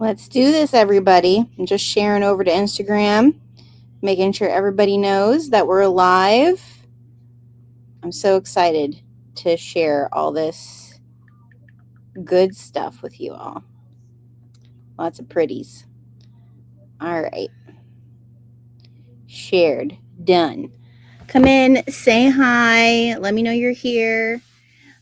Let's do this, everybody. I'm just sharing over to Instagram, making sure everybody knows that we're live. I'm so excited to share all this good stuff with you all. Lots of pretties. All right. Shared. Done. Come in, say hi, let me know you're here.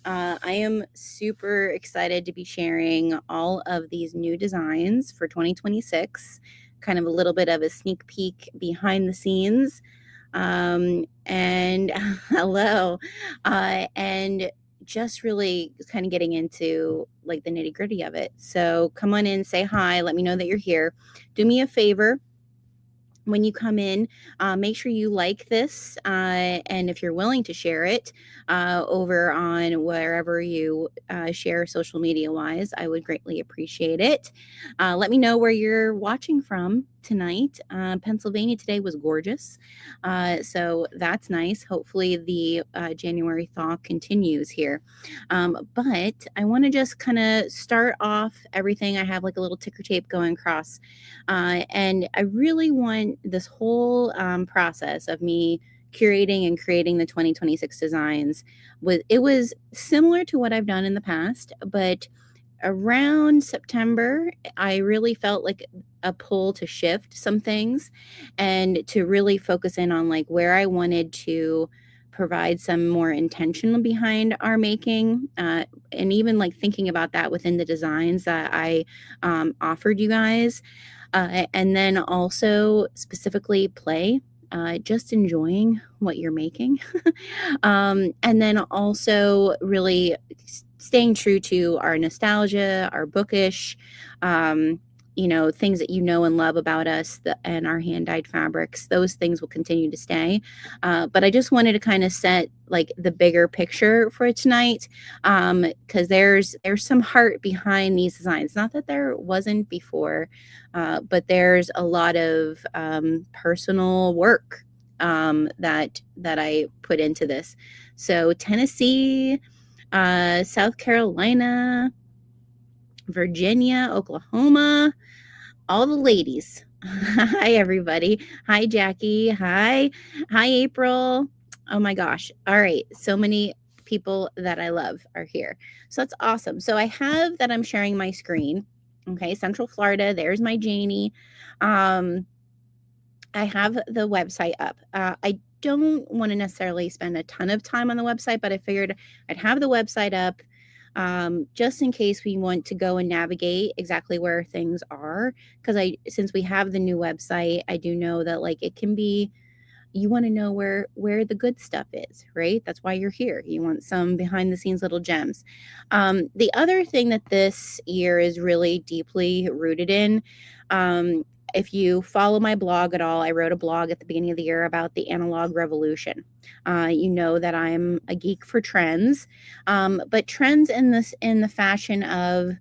I am super excited to be sharing all of these new designs for 2026, kind of a little bit of a sneak peek behind the scenes. And hello. And just really kind of getting into like the nitty gritty of it. So come on in, say hi, let me know that you're here. Do me a favor, when you come in, make sure you like this, and if you're willing to share it over on wherever you share social media wise, I would greatly appreciate it. Let me know where you're watching from tonight. Pennsylvania today was gorgeous, so that's nice. Hopefully the January thaw continues here, but I want to just kind of start off everything. I have like a little ticker tape going across, and I really want this whole process of me curating and creating the 2026 designs. It was similar to what I've done in the past, but around September, I really felt like a pull to shift some things and to really focus in on like where I wanted to provide some more intention behind our making, and even like thinking about that within the designs that I offered you guys, and then also specifically play, just enjoying what you're making. And then also really staying true to our nostalgia, our bookish, things that you know and love about us, and our hand dyed fabrics. Those things will continue to stay. But I just wanted to kind of set like the bigger picture for tonight, because there's some heart behind these designs. Not that there wasn't before, but there's a lot of personal work that I put into this. So Tennessee, South Carolina, Virginia, Oklahoma, all the ladies. Hi, everybody. Hi, Jackie. Hi, April. Oh my gosh. All right. So many people that I love are here. So that's awesome. So I have that I'm sharing my screen. Okay. Central Florida. There's my Janie. I have the website up. I don't want to necessarily spend a ton of time on the website, but I figured I'd have the website up, just in case we want to go and navigate exactly where things are. Because since we have the new website, I do know that like it can be, you want to know where the good stuff is, right? That's why you're here. You want some behind the scenes little gems. The other thing that this year is really deeply rooted in, if you follow my blog at all, I wrote a blog at the beginning of the year about the analog revolution. You know that I'm a geek for trends, but trends in the fashion of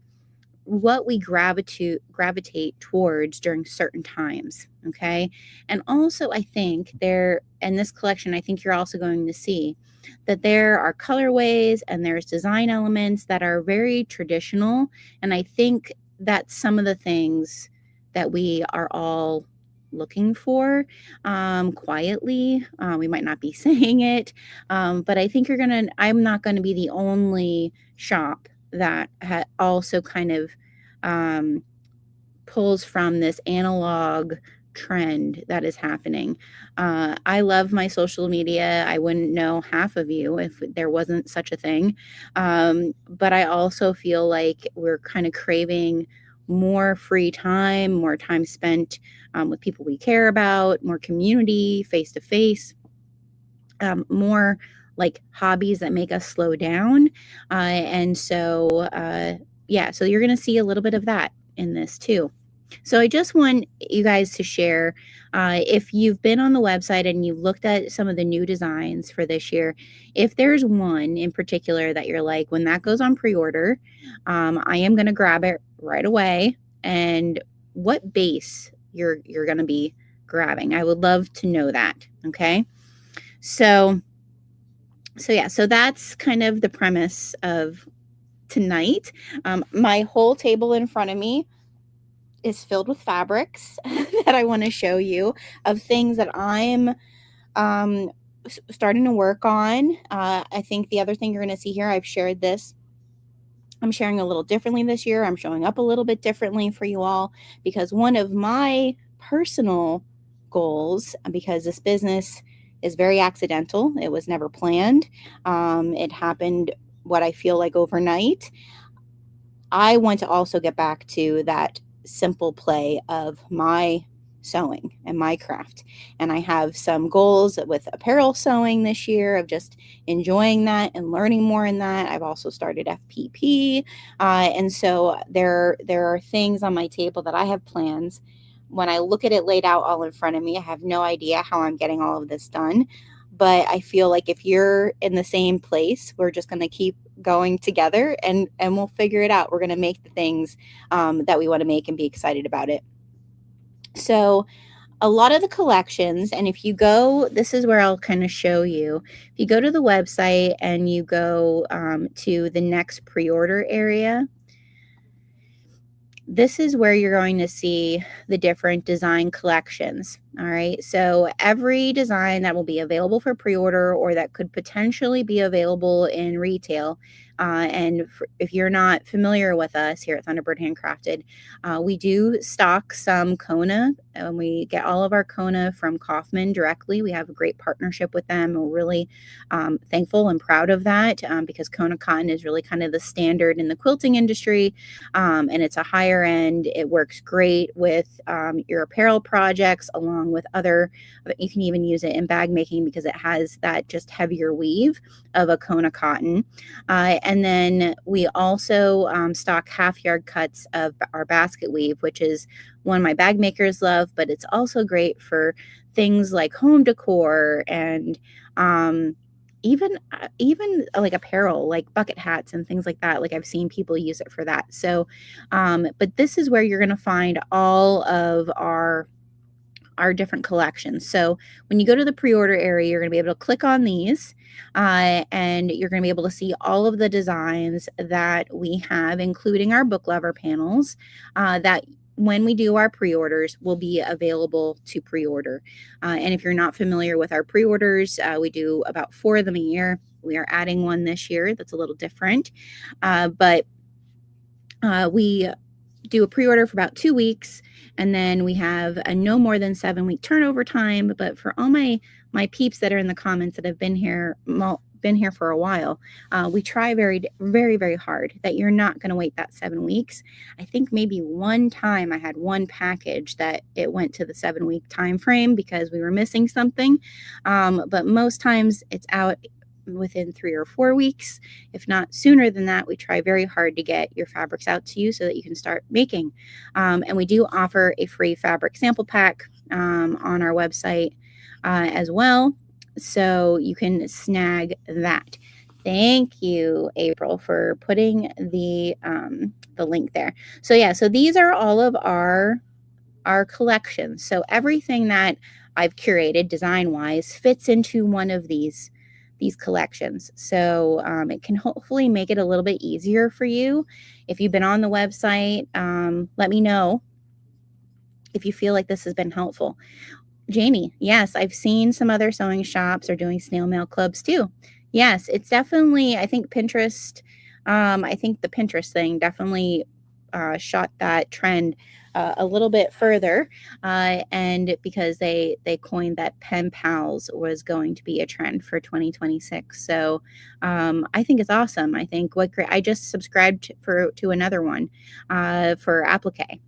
what we gravitate towards during certain times. Okay. And also, I think in this collection, I think you're also going to see that there are colorways and there's design elements that are very traditional. And I think that's some of the things that we are all looking for, quietly. We might not be saying it, but I think I'm not going to be the only shop that also kind of pulls from this analog trend that is happening. I love my social media. I wouldn't know half of you if there wasn't such a thing. But I also feel like we're kind of craving more free time, more time spent with people we care about, more community, face to face, more like hobbies that make us slow down. And so, yeah, so you're going to see a little bit of that in this too. So I just want you guys to share, if you've been on the website and you've looked at some of the new designs for this year, if there's one in particular that you're like, when that goes on pre-order, I am going to grab it right away. And what base you're going to be grabbing. I would love to know that. Okay. So yeah, so that's kind of the premise of tonight. My whole table in front of me is filled with fabrics that I want to show you, of things that I'm starting to work on. I think the other thing you're going to see here, I've shared this. I'm sharing a little differently this year. I'm showing up a little bit differently for you all, because one of my personal goals, because this business is very accidental, it was never planned. It happened, what I feel like, overnight. I want to also get back to that simple play of my sewing and my craft. And I have some goals with apparel sewing this year, of just enjoying that and learning more in that. I've also started FPP. And so there are things on my table that I have plans. When I look at it laid out all in front of me, I have no idea how I'm getting all of this done. But I feel like if you're in the same place, we're just going to keep going together, and we'll figure it out. We're going to make the things that we want to make and be excited about it. So a lot of the collections, and if you go, this is where I'll kind of show you. If you go to the website and you go to the next pre-order area, this is where you're going to see the different design collections. All right. So every design that will be available for pre-order, or that could potentially be available in retail. If you're not familiar with us here at Thunderbird HandCrafted, we do stock some Kona, and we get all of our Kona from Kaufman directly. We have a great partnership with them. We're really thankful and proud of that, because Kona cotton is really kind of the standard in the quilting industry, and it's a higher end. It works great with your apparel projects, along with other. You can even use it in bag making, because it has that just heavier weave of a Kona cotton. And then we also stock half yard cuts of our basket weave, which is one my bag makers love, but it's also great for things like home decor, and even like apparel, like bucket hats and things like that. Like, I've seen people use it for that. So but this is where you're going to find all of our different collections. So when you go to the pre-order area, you're going to be able to click on these, and you're going to be able to see all of the designs that we have, including our book lover panels, that when we do our pre-orders will be available to pre-order. And if you're not familiar with our pre-orders, we do about 4 of them a year. We are adding one this year that's a little different, but we do a pre-order for about 2 weeks, and then we have a no more than 7-week turnover time. But for all my peeps that are in the comments that have been here for a while, we try very, very, very hard that you're not going to wait that 7 weeks. I think maybe one time I had one package that it went to the 7-week time frame because we were missing something, but most times it's out within 3 or 4 weeks, if not sooner than that. We try very hard to get your fabrics out to you so that you can start making. And we do offer a free fabric sample pack on our website as well, so you can snag that. Thank you, April, for putting the link there. So yeah, so these are all of our collections. So everything that I've curated design-wise fits into one of these collections. So it can hopefully make it a little bit easier for you. If you've been on the website, let me know if you feel like this has been helpful. Jamie, yes, I've seen some other sewing shops are doing snail mail clubs too. Yes, it's definitely, I think Pinterest, I think the Pinterest thing definitely shot that trend a little bit further, and because they coined that pen pals was going to be a trend for 2026. So I think it's awesome. I think I just subscribed to another one for applique.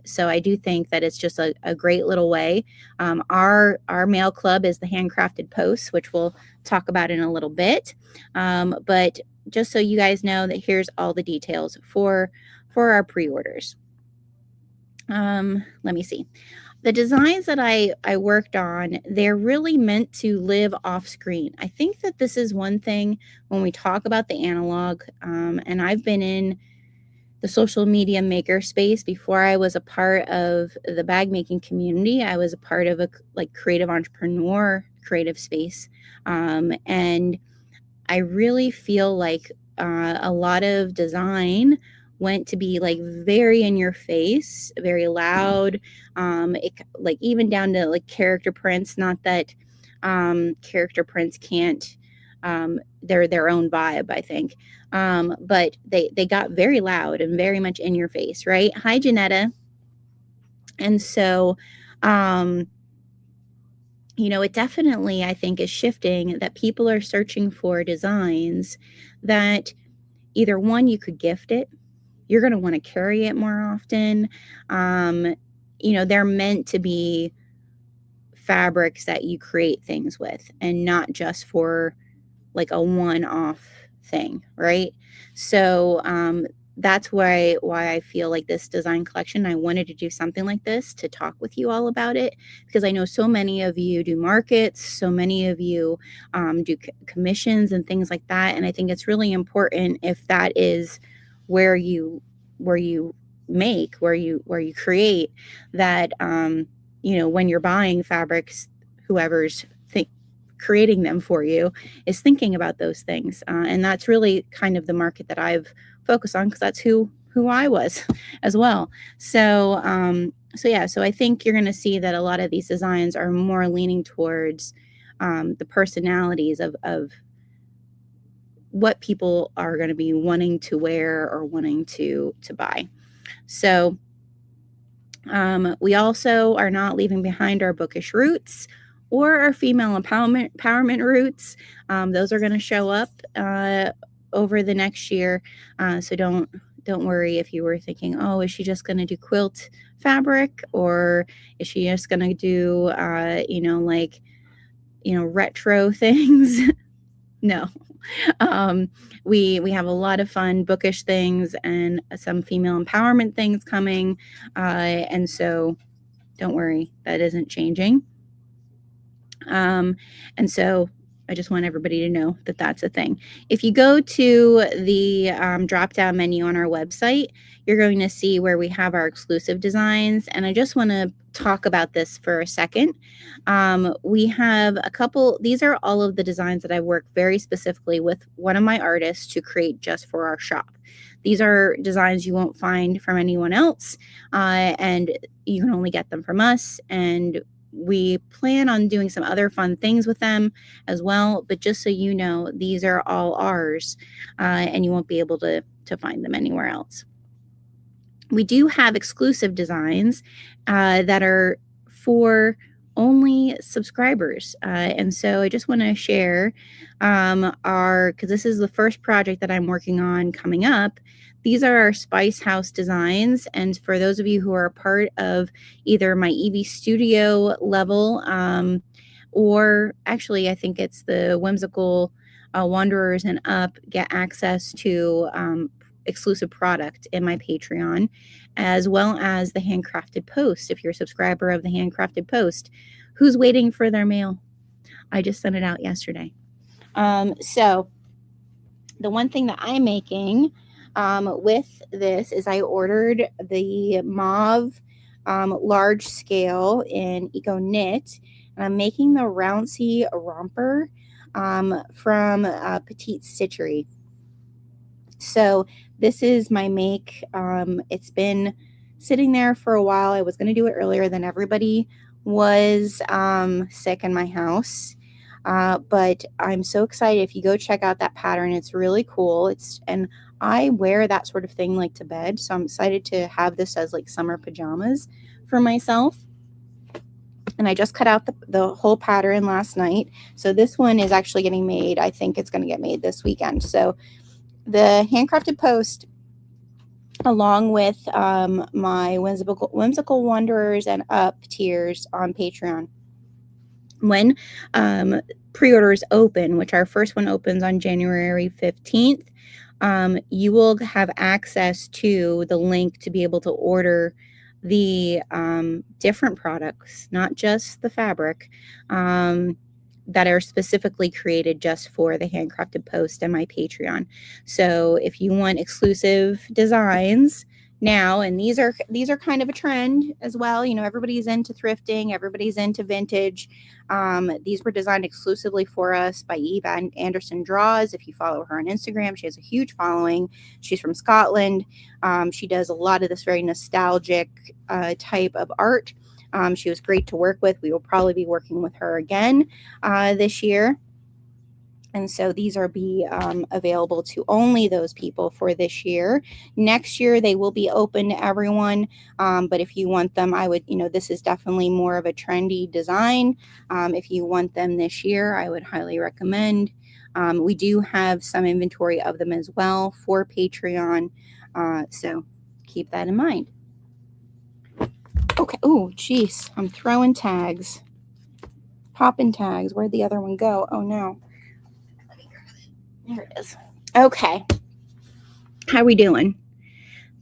So I do think that it's just a great little way. Our mail club is the handcrafted posts, which we'll talk about in a little bit. But just so you guys know, that here's all the details for our pre-orders. Let me see. The designs that I worked on, they're really meant to live off screen. I think that this is one thing when we talk about the analog, and I've been in the social media maker space before I was a part of the bag making community. I was a part of a creative entrepreneur creative space, and I really feel like a lot of design went to be like very in your face, very loud, like even down to like character prints. Not that character prints can't, they're their own vibe, I think. But they got very loud and very much in your face, right? Hi, Janetta. And so, it definitely, I think, is shifting, that people are searching for designs that either one, you could gift it, you're going to want to carry it more often. They're meant to be fabrics that you create things with, and not just for like a one-off thing, right? So that's why I feel like this design collection, I wanted to do something like this to talk with you all about it, because I know so many of you do markets, so many of you do commissions and things like that, and I think it's really important, if that is where you make, where you create, that when you're buying fabrics, whoever's creating them for you is thinking about those things, and that's really kind of the market that I've focused on, because that's who I was as well. So so I think you're going to see that a lot of these designs are more leaning towards the personalities of what people are going to be wanting to wear or wanting to buy. So we also are not leaving behind our bookish roots or our female empowerment roots. Those are going to show up over the next year. So don't worry if you were thinking, oh, is she just going to do quilt fabric, or is she just going to do, retro things? No. We have a lot of fun bookish things and some female empowerment things coming. And so don't worry, that isn't changing. And so I just want everybody to know that that's a thing. If you go to the drop-down menu on our website, you're going to see where we have our exclusive designs. And I just want to talk about this for a second. We have a couple, these are all of the designs that I worked very specifically with one of my artists to create just for our shop. These are designs you won't find from anyone else, and you can only get them from us. And we plan on doing some other fun things with them as well. But just so you know, these are all ours, and you won't be able to find them anywhere else. We do have exclusive designs that are for only subscribers. And so I just want to share because this is the first project that I'm working on coming up. These are our Spice House designs. And for those of you who are a part of either my Evie Studio level, or actually I think it's the Whimsical Wanderers and Up, get access to exclusive product in my Patreon, as well as the handcrafted post. If you're a subscriber of the handcrafted post, who's waiting for their mail? I just sent it out yesterday. So the one thing that I'm making with this is I ordered the mauve large scale in Eco Knit, and I'm making the Rouncy Romper from Petite Stitchery. So this is my make. It's been sitting there for a while. I was going to do it earlier than everybody was sick in my house. But I'm so excited. If you go check out that pattern, it's really cool. And I wear that sort of thing like to bed. So I'm excited to have this as like summer pajamas for myself. And I just cut out the whole pattern last night. So this one is actually getting made. I think it's going to get made this weekend. So the handcrafted post, along with my Whimsical Wanderers and Up tiers on Patreon, when pre-orders open, which our first one opens on January 15th, you will have access to the link to be able to order the different products, not just the fabric, that are specifically created just for the handcrafted post and my Patreon. So if you want exclusive designs, now, and these are kind of a trend as well. You know, everybody's into thrifting, everybody's into vintage. These were designed exclusively for us by Eve Anderson Draws. If you follow her on Instagram, she has a huge following. She's from Scotland. She does a lot of this very nostalgic type of art. She was great to work with. We will probably be working with her again this year. And so these are available to only those people for this year. Next year, they will be open to everyone. But if you want them, I would, this is definitely more of a trendy design. If you want them this year, I would highly recommend. We do have some inventory of them as well for Patreon. So keep that in mind. Okay. Oh, geez. I'm throwing tags. Popping tags. Where'd the other one go? Oh, no. There it is. Okay. How are we doing?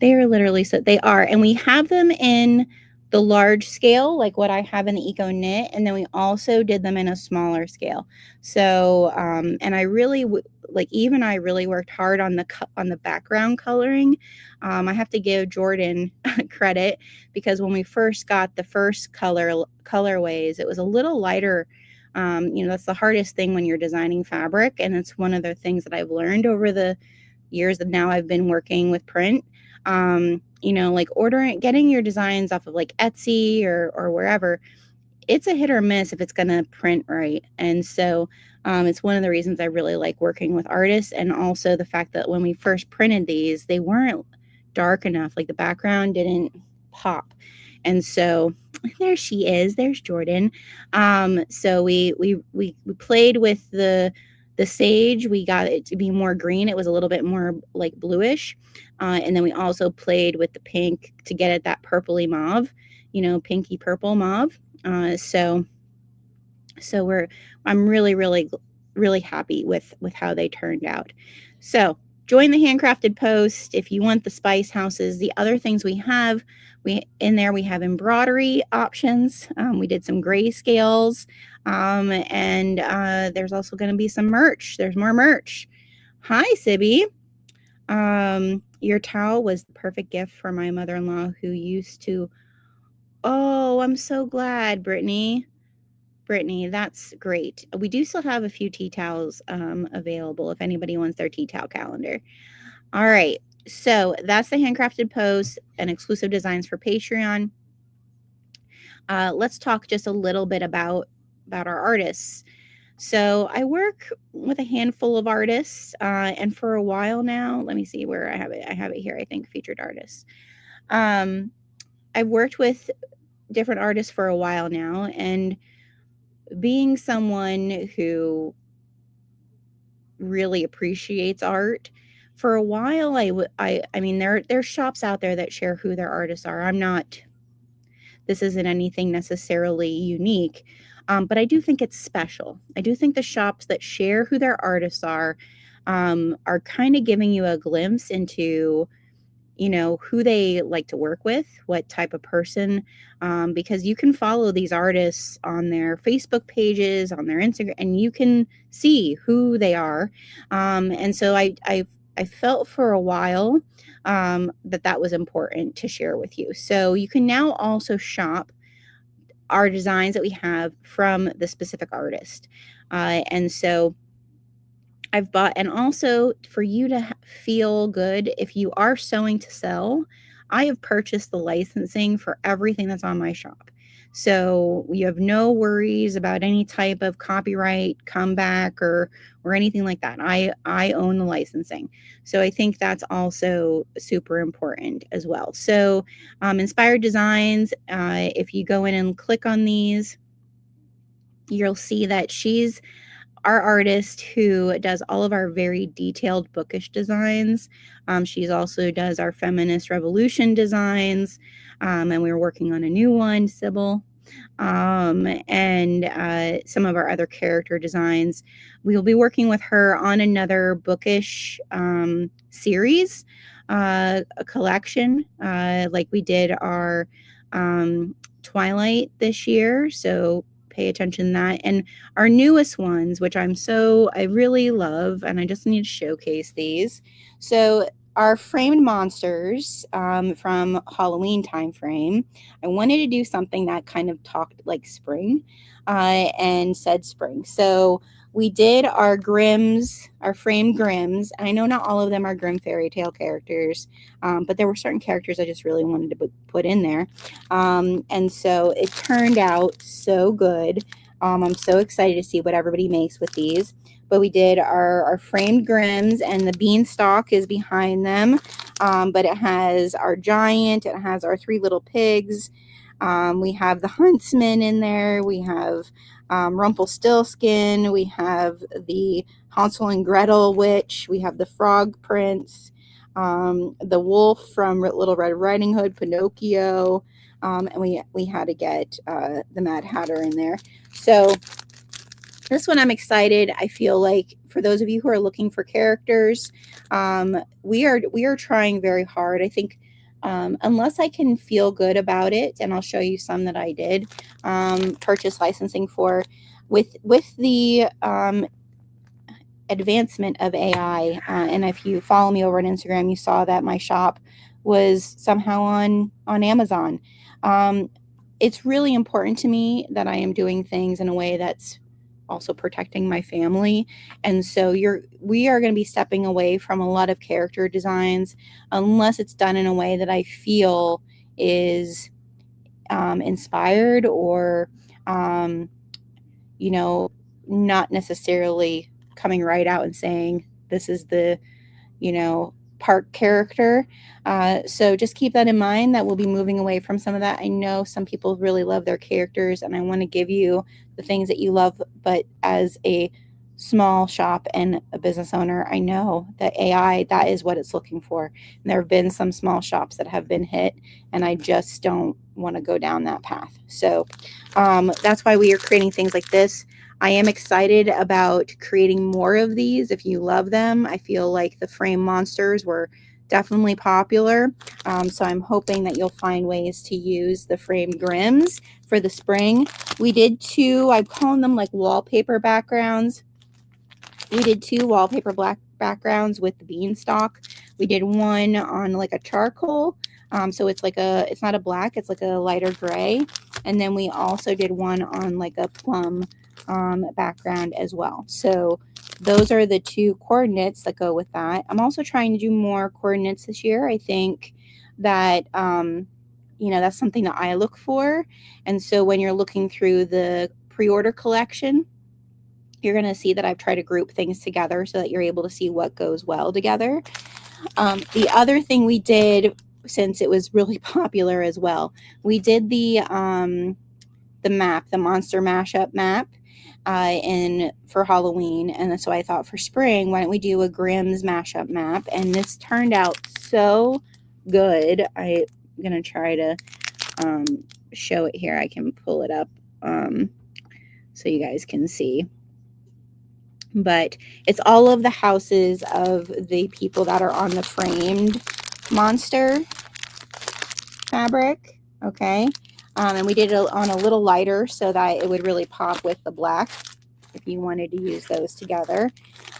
They are literally, so they are. And we have them in the large scale, like what I have in the Eco Knit. And then we also did them in a smaller scale. So, and I really, I really worked hard on the background coloring. I have to give Jordan credit, because when we first got the first colorways, it was a little lighter. That's the hardest thing when you're designing fabric. And it's one of the things that I've learned over the years that now I've been working with print. Getting your designs off of like Etsy or wherever, it's a hit or miss if it's going to print right. And so it's one of the reasons I really like working with artists. And also the fact that when we first printed these, they weren't dark enough. Like the background didn't pop. And so there she is. There's Jordan. So we played with the sage. We got it to be more green. It was a little bit more like bluish. And then we also played with the pink to get it that purpley mauve, pinky purple mauve. So I'm really, really, really happy with how they turned out. So join the handcrafted post if you want the spice houses. The other things we have, we have embroidery options. We did some grayscales, and there's also going to be some merch. There's more merch. Hi, Sibby. Your towel was the perfect gift for my mother-in-law who used to. Oh, I'm so glad, Brittany, that's great. We do still have a few tea towels available if anybody wants their tea towel calendar. All right. So that's the handcrafted post and exclusive designs for Patreon. Let's talk just a little bit about our artists. So I work with a handful of artists, and for a while now, let me see where I have it. I have it here, I think, featured artists. I've worked with different artists for a while now, and being someone who really appreciates art, for a while, I mean, there's shops out there that share who their artists are. This isn't anything necessarily unique, but I do think it's special. I do think the shops that share who their artists are kind of giving you a glimpse into, who they like to work with, what type of person, because you can follow these artists on their Facebook pages, on their Instagram, and you can see who they are. And so I felt for a while that was important to share with you. So you can now also shop our designs that we have from the specific artist. And so I've bought, and also for you to feel good, if you are sewing to sell, I have purchased the licensing for everything that's on my shop. So you have no worries about any type of copyright comeback or anything like that. I own the licensing. So I think that's also super important as well. So Inspired Designs, if you go in and click on these, you'll see that she's our artist who does all of our very detailed bookish designs. She's also does our feminist revolution designs, and we were working on a new one, Sybil, and some of our other character designs. We will be working with her on another bookish series, a collection, like we did our Twilight this year. So pay attention to that. And our newest ones, which I really love, and I just need to showcase these. So our framed monsters from Halloween time frame, I wanted to do something that kind of talked like spring and said spring. So we did our Grimms, our framed Grimms. I know not all of them are Grimm fairy tale characters, but there were certain characters I just really wanted to put in there. And so it turned out so good. I'm so excited to see what everybody makes with these. But we did our framed Grimms, and the beanstalk is behind them. But it has our giant, it has our three little pigs. We have the huntsman in there. We have Rumpelstiltskin. We have the Hansel and Gretel witch. We have the frog prince. The wolf from Little Red Riding Hood, Pinocchio. And we had to get the Mad Hatter in there. So this one I'm excited. I feel like for those of you who are looking for characters, we are trying very hard. I think unless I can feel good about it, and I'll show you some that I did purchase licensing for, with the advancement of AI. And if you follow me over on Instagram, you saw that my shop was somehow on Amazon. It's really important to me that I am doing things in a way that's also protecting my family. And so we are going to be stepping away from a lot of character designs unless it's done in a way that I feel is inspired or, not necessarily coming right out and saying, this is the, park character. So just keep that in mind, that we'll be moving away from some of that. I know some people really love their characters, and I want to give you the things that you love, but as a small shop and a business owner, I know that AI, that is what it's looking for. And there have been some small shops that have been hit, and I just don't want to go down that path. So that's why we are creating things like this. I am excited about creating more of these. If you love them, I feel like the frame monsters were definitely popular. So I'm hoping that you'll find ways to use the framed Grimms for the spring. We did two, I'm calling them like wallpaper backgrounds. We did two wallpaper black backgrounds with the beanstalk. We did one on like a charcoal. So it's not a black, it's like a lighter gray. And then we also did one on like a plum background as well. So those are the two coordinates that go with that. I'm also trying to do more coordinates this year. I think that that's something that I look for. And so when you're looking through the pre-order collection, you're going to see that I've tried to group things together so that you're able to see what goes well together. The other thing we did, since it was really popular as well, we did the map, the monster mashup map, for Halloween. And so I thought for spring, why don't we do a Grimm's mashup map? And this turned out so good. I'm going to try to show it here. I can pull it up so you guys can see. But it's all of the houses of the people that are on the framed monster fabric. Okay. And we did it on a little lighter so that it would really pop with the black if you wanted to use those together.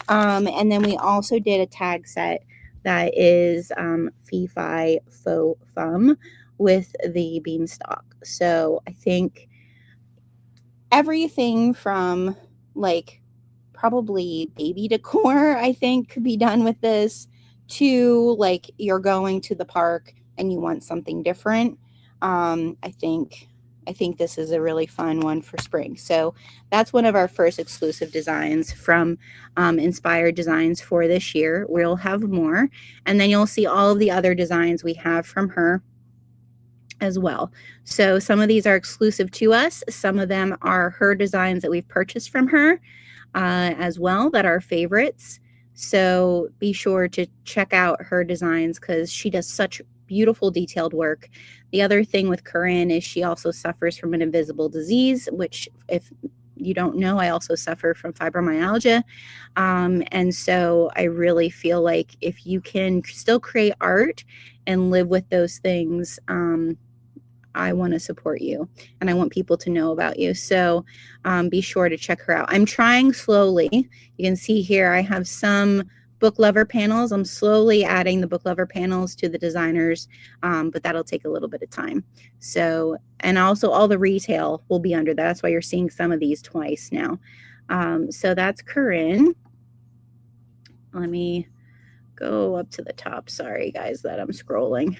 And then we also did a tag set that is Fee Fi Faux Fum with the beanstalk. So I think everything from like probably baby decor, I think, could be done with this, to like you're going to the park and you want something different. I think this is a really fun one for spring. So that's one of our first exclusive designs from Inspired Designs for this year. We'll have more, and then you'll see all of the other designs we have from her as well. So some of these are exclusive to us. Some of them are her designs that we've purchased from her as well, that are favorites. So be sure to check out her designs because she does such beautiful detailed work. The other thing with Corinne is she also suffers from an invisible disease, which, if you don't know, I also suffer from fibromyalgia. And so I really feel like if you can still create art and live with those things, I want to support you and I want people to know about you. So be sure to check her out. I'm trying slowly. You can see here I have some book lover panels. I'm slowly adding the book lover panels to the designers, but that'll take a little bit of time. So, and also all the retail will be under that. That's why you're seeing some of these twice now. So that's Corinne. Let me go up to the top. Sorry, guys, that I'm scrolling.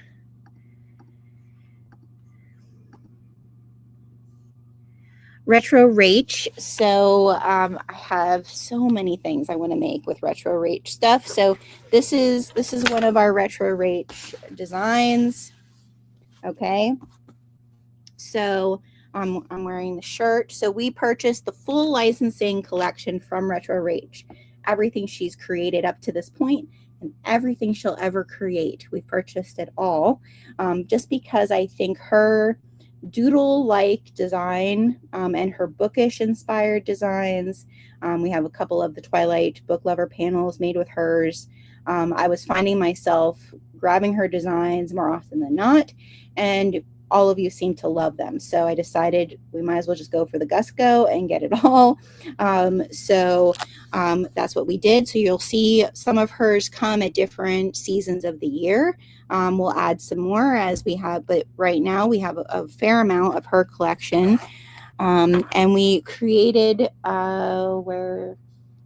Retro Rach. So I have so many things I want to make with Retro Rach stuff. So this is one of our Retro Rach designs. Okay. So I'm wearing the shirt. So we purchased the full licensing collection from Retro Rach. Everything she's created up to this point and everything she'll ever create. We purchased it all just because I think her doodle-like design and her bookish inspired designs. We have a couple of the Twilight book lover panels made with hers. I was finding myself grabbing her designs more often than not, and all of you seem to love them. So I decided we might as well just go for the gusto and get it all. So that's what we did. So you'll see some of hers come at different seasons of the year. We'll add some more as we have, but right now we have a fair amount of her collection. And we created, where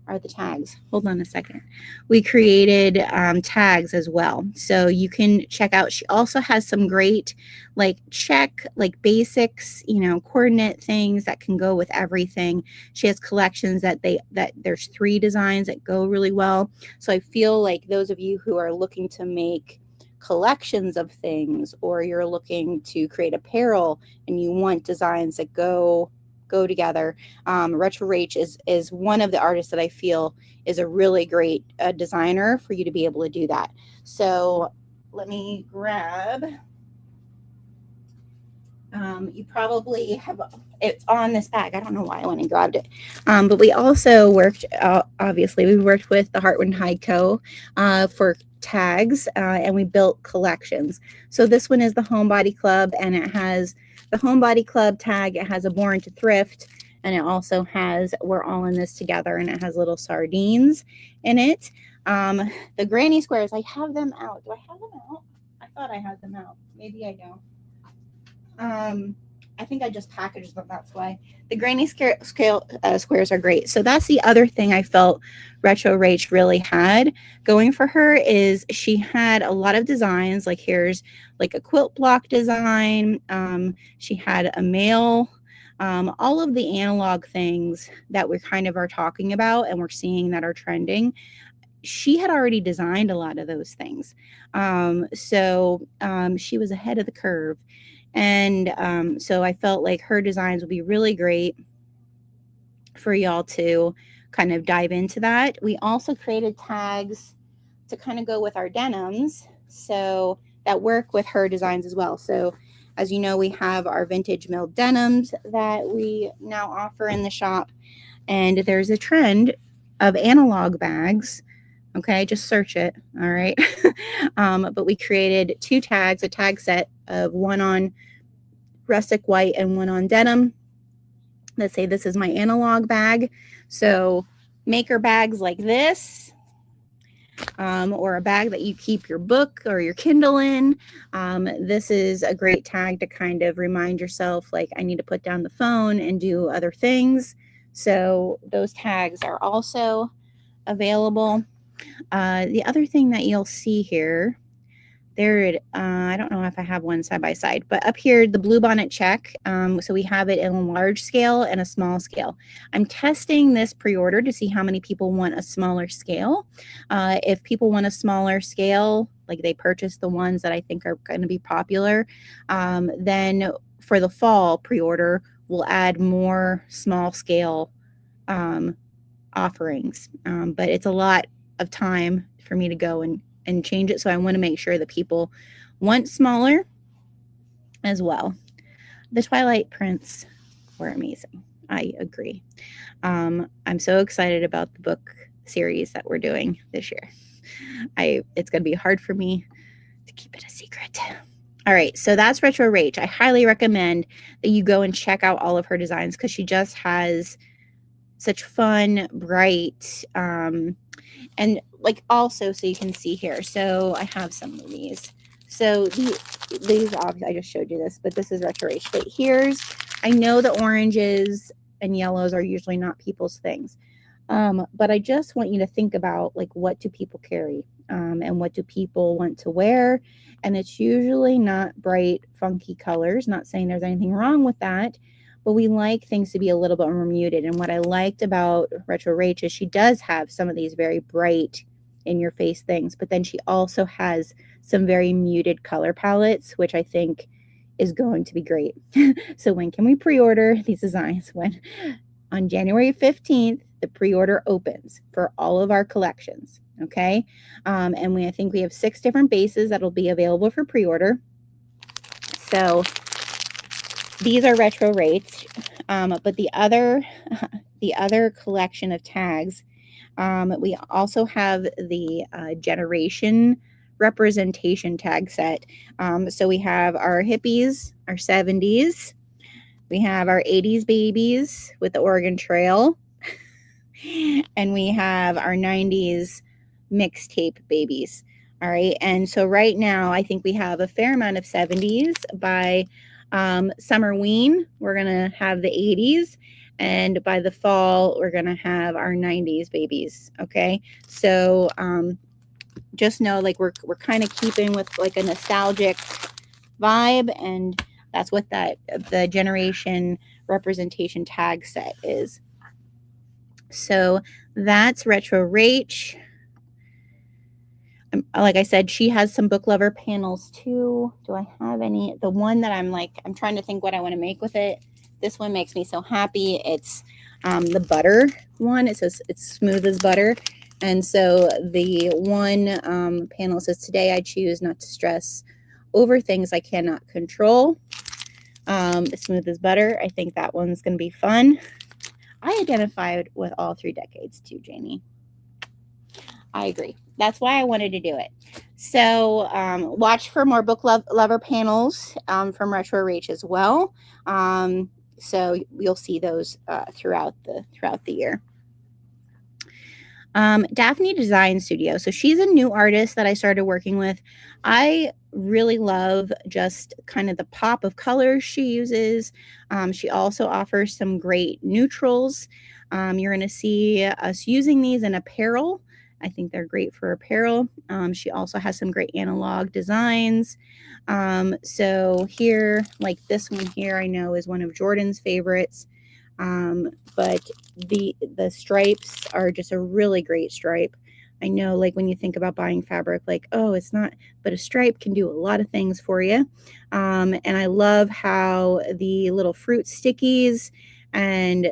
are the tags? Hold on a second. We created tags as well. So you can check out, she also has some great like basics, coordinate things that can go with everything. She has collections that there's 3 designs that go really well. So I feel like those of you who are looking to make collections of things, or you're looking to create apparel and you want designs that go together, Retro Rach is one of the artists that I feel is a really great designer for you to be able to do that. So let me grab, you probably have, it's on this bag. I don't know why I went and grabbed it. But we also worked, obviously we worked with the Heartwind Hide Co. For tags, and we built collections. So this one is the Homebody Club, and it has the Homebody Club tag. It has a Born to Thrift, and it also has We're All in This Together, and it has little sardines in it. The granny squares, I have them out. Do I have them out? I thought I had them out. Maybe I don't. I think I just packaged them. That's why. The granny squares are great. So that's the other thing I felt Retro Rach really had going for her, is she had a lot of designs. Like here's like a quilt block design. She had a mail, all of the analog things that we kind of are talking about and we're seeing that are trending. She had already designed a lot of those things. So she was ahead of the curve. And so I felt like her designs would be really great for y'all to kind of dive into that. We also created tags to kind of go with our denims, so that work with her designs as well. So as you know, we have our vintage milled denims that we now offer in the shop, and there's a trend of analog bags. Okay, just search it. All right. But we created 2 tags, a tag set of one on rustic white and one on denim. Let's say this is my analog bag. So maker bags like this, or a bag that you keep your book or your Kindle in. This is a great tag to kind of remind yourself, like, I need to put down the phone and do other things. So those tags are also available. The other thing that you'll see here, I don't know if I have one side by side, but up here, the Bluebonnet check. So we have it in a large scale and a small scale. I'm testing this pre-order to see how many people want a smaller scale. If people want a smaller scale, like they purchase the ones that I think are going to be popular, then for the fall pre-order, we'll add more small scale offerings. But it's a lot of time for me to go and change it. So I want to make sure that people want smaller as well. The Twilight prints were amazing. I agree. I'm so excited about the book series that we're doing this year. It's going to be hard for me to keep it a secret. All right, so that's Retro Rach. I highly recommend that you go and check out all of her designs because she just has such fun, bright, And like also, so you can see here. So I have some of these. So these obviously, I just showed you this, but this is retro H. But here's, I know the oranges and yellows are usually not people's things. But I just want you to think about like, what do people carry? And what do people want to wear? And it's usually not bright, funky colors. Not saying there's anything wrong with that, but we like things to be a little bit more muted. And what I liked about Retro Rach is she does have some of these very bright, in your face things, but then she also has some very muted color palettes, which I think is going to be great. So when can we pre-order these designs? When? On January 15th, the pre-order opens for all of our collections. Okay. And I think we have 6 different bases that'll be available for pre-order. So these are retro rates. But the other collection of tags, we also have the generation representation tag set. So we have our hippies, our 70s, we have our 80s babies with the Oregon Trail, and we have our 90s mixtape babies. All right. And so right now, I think we have a fair amount of 70s. By Summerween, we're going to have the 80s. And by the fall, we're going to have our 90s babies. Okay. So just know, like, we're kind of keeping with like a nostalgic vibe. And that's what the generation representation tag set is. So that's Retro Rach. Like I said, she has some book lover panels too. Do I have any? The one that I'm trying to think what I want to make with it. This one makes me so happy. It's the butter one. It says it's smooth as butter. And so the one panel says, today I choose not to stress over things I cannot control. Smooth as butter. I think that one's going to be fun. I identified with all 3 decades too, Jamie. I agree. That's why I wanted to do it. So watch for more book lover panels from Retro Rach as well. So you'll see those throughout the year. Daphne Design Studio. So she's a new artist that I started working with. I really love just kind of the pop of colors she uses. She also offers some great neutrals. You're going to see us using these in apparel. I think they're great for apparel. She also has some great analog designs. So here, like this one here, I know is one of Jordan's favorites. But the stripes are just a really great stripe. I know, like, when you think about buying fabric, like, oh, it's not, but a stripe can do a lot of things for you. And I love how the little fruit stickies and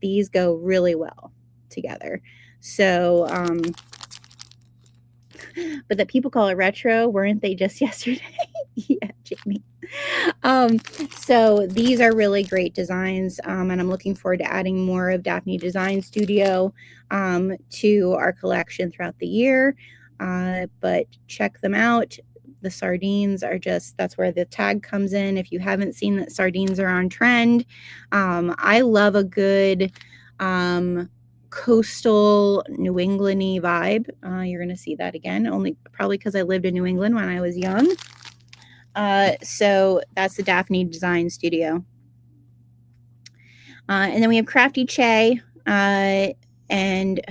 these go really well together. So, but that people call it retro, weren't they just yesterday? Yeah, Jamie. So these are really great designs, and I'm looking forward to adding more of Daphne Design Studio to our collection throughout the year. But check them out. The sardines are that's where the tag comes in. If you haven't seen that sardines are on trend, I love a good coastal New England-y vibe. You're going to see that again, probably because I lived in New England when I was young. So that's the Daphne Design Studio. And then we have Crafty Che, and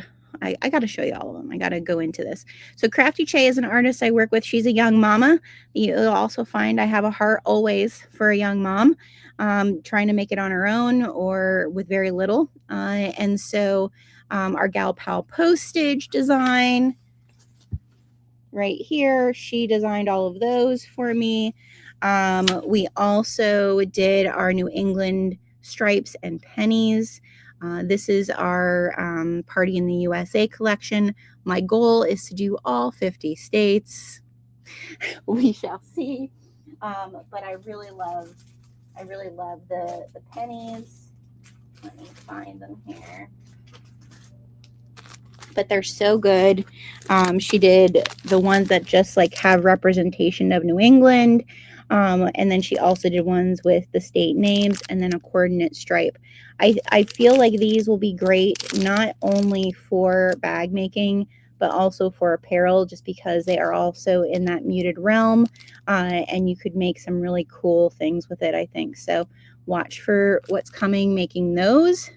I got to show you all of them. I got to go into this. So Crafty Che is an artist I work with. She's a young mama. You'll also find I have a heart always for a young mom, trying to make it on her own or with very little. And so our Gal Pal postage design right here, she designed all of those for me. We also did our New England stripes and pennies. This is our Party in the USA collection. My goal is to do all 50 states. We shall see. But I really love the pennies. Let me find them here. But they're so good. She did the ones that just like have representation of New England. And then she also did ones with the state names and then a coordinate stripe. I feel like these will be great not only for bag making, but also for apparel, just because they are also in that muted realm, and you could make some really cool things with it, I think. So watch for what's coming making those.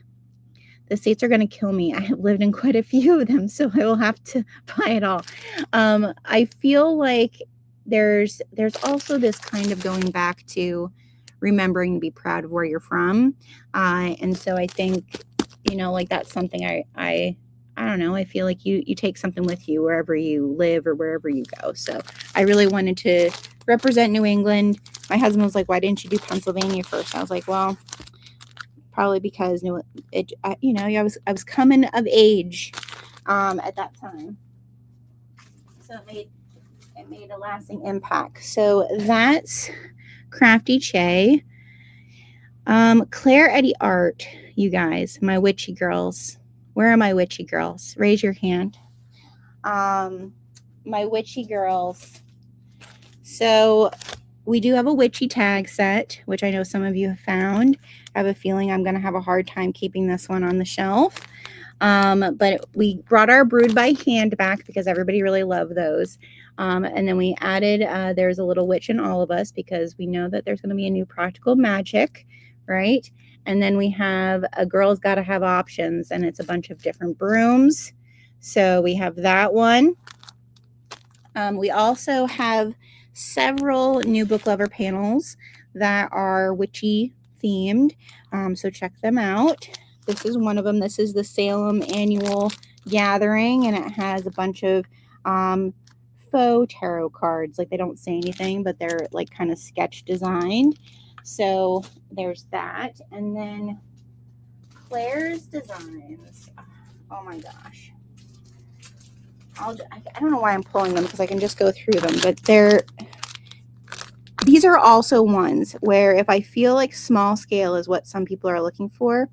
The states are going to kill me. I have lived in quite a few of them, so I will have to buy it all. I feel like there's also this kind of going back to remembering to be proud of where you're from. And so I think, like that's something I don't know. I feel like you take something with you wherever you live or wherever you go. So I really wanted to represent New England. My husband was like, "Why didn't you do Pennsylvania first?" I was like, "Well, probably because I was coming of age at that time, so it made a lasting impact." So that's Crafty Che. Claire Eddy Art, you guys, my witchy girls. Where are my witchy girls? Raise your hand. My witchy girls. So we do have a witchy tag set, which I know some of you have found. I have a feeling I'm going to have a hard time keeping this one on the shelf. But we brought our Brewed by Hand back because everybody really loved those. And then we added, there's a little witch in all of us because we know that there's going to be a new practical magic, right? And then we have a Girl's Gotta Have Options, and it's a bunch of different brooms. So we have that one. We also have several new book lover panels that are witchy themed. So check them out. This is one of them. This is the Salem Annual Gathering, and it has a bunch of faux tarot cards. Like, they don't say anything, but they're like kind of sketch designed. So there's that. And then Claire's designs. Oh my gosh. I don't know why I'm pulling them because I can just go through them, but these are also ones where if I feel like small scale is what some people are looking for,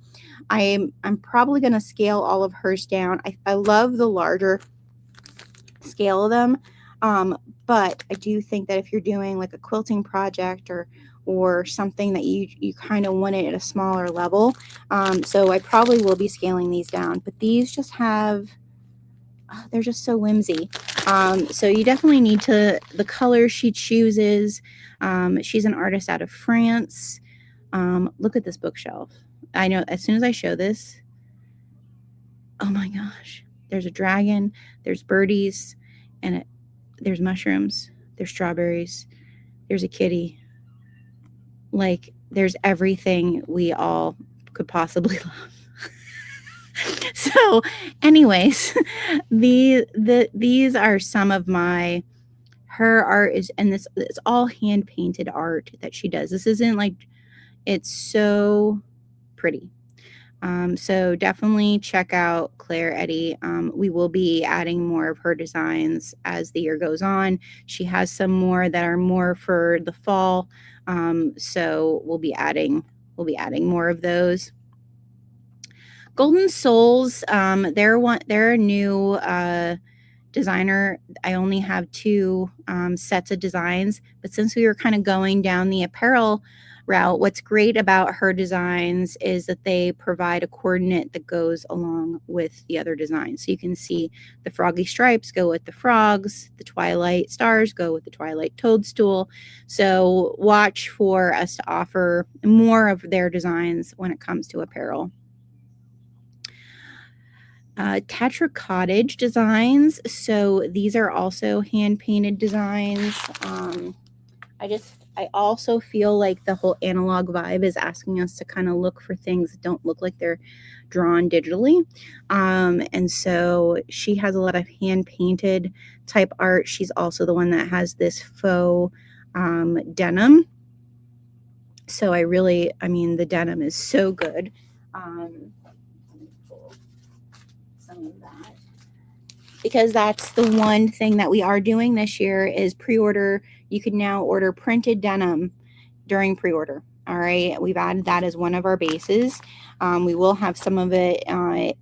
I'm probably going to scale all of hers down. I love the larger scale of them, but I do think that if you're doing like a quilting project or something that you kind of want it at a smaller level, so I probably will be scaling these down. But these just have, they're just so whimsy. So you definitely need to, the colors she chooses. She's an artist out of France. Look at this bookshelf. I know as soon as I show this, oh my gosh, there's a dragon, there's birdies, and there's mushrooms, there's strawberries, there's a kitty. Like, there's everything we all could possibly love. So anyways, these are some of her art is, and it's all hand painted art that she does. This isn't like, it's so pretty. So definitely check out Claire Eddy. We will be adding more of her designs as the year goes on. She has some more that are more for the fall. So we'll be adding more of those. Golden Souls, they're a new designer. I only have 2 sets of designs, but since we were kind of going down the apparel route, what's great about her designs is that they provide a coordinate that goes along with the other designs. So you can see the froggy stripes go with the frogs, the twilight stars go with the twilight toadstool. So watch for us to offer more of their designs when it comes to apparel. Tetra Cottage designs. So these are also hand painted designs. I also feel like the whole analog vibe is asking us to kind of look for things that don't look like they're drawn digitally. And so she has a lot of hand painted type art. She's also the one that has this faux denim. So the denim is so good. Some of that, because that's the one thing that we are doing this year is pre-order. You can now order printed denim during pre-order. All right, we've added that as one of our bases. We will have some of it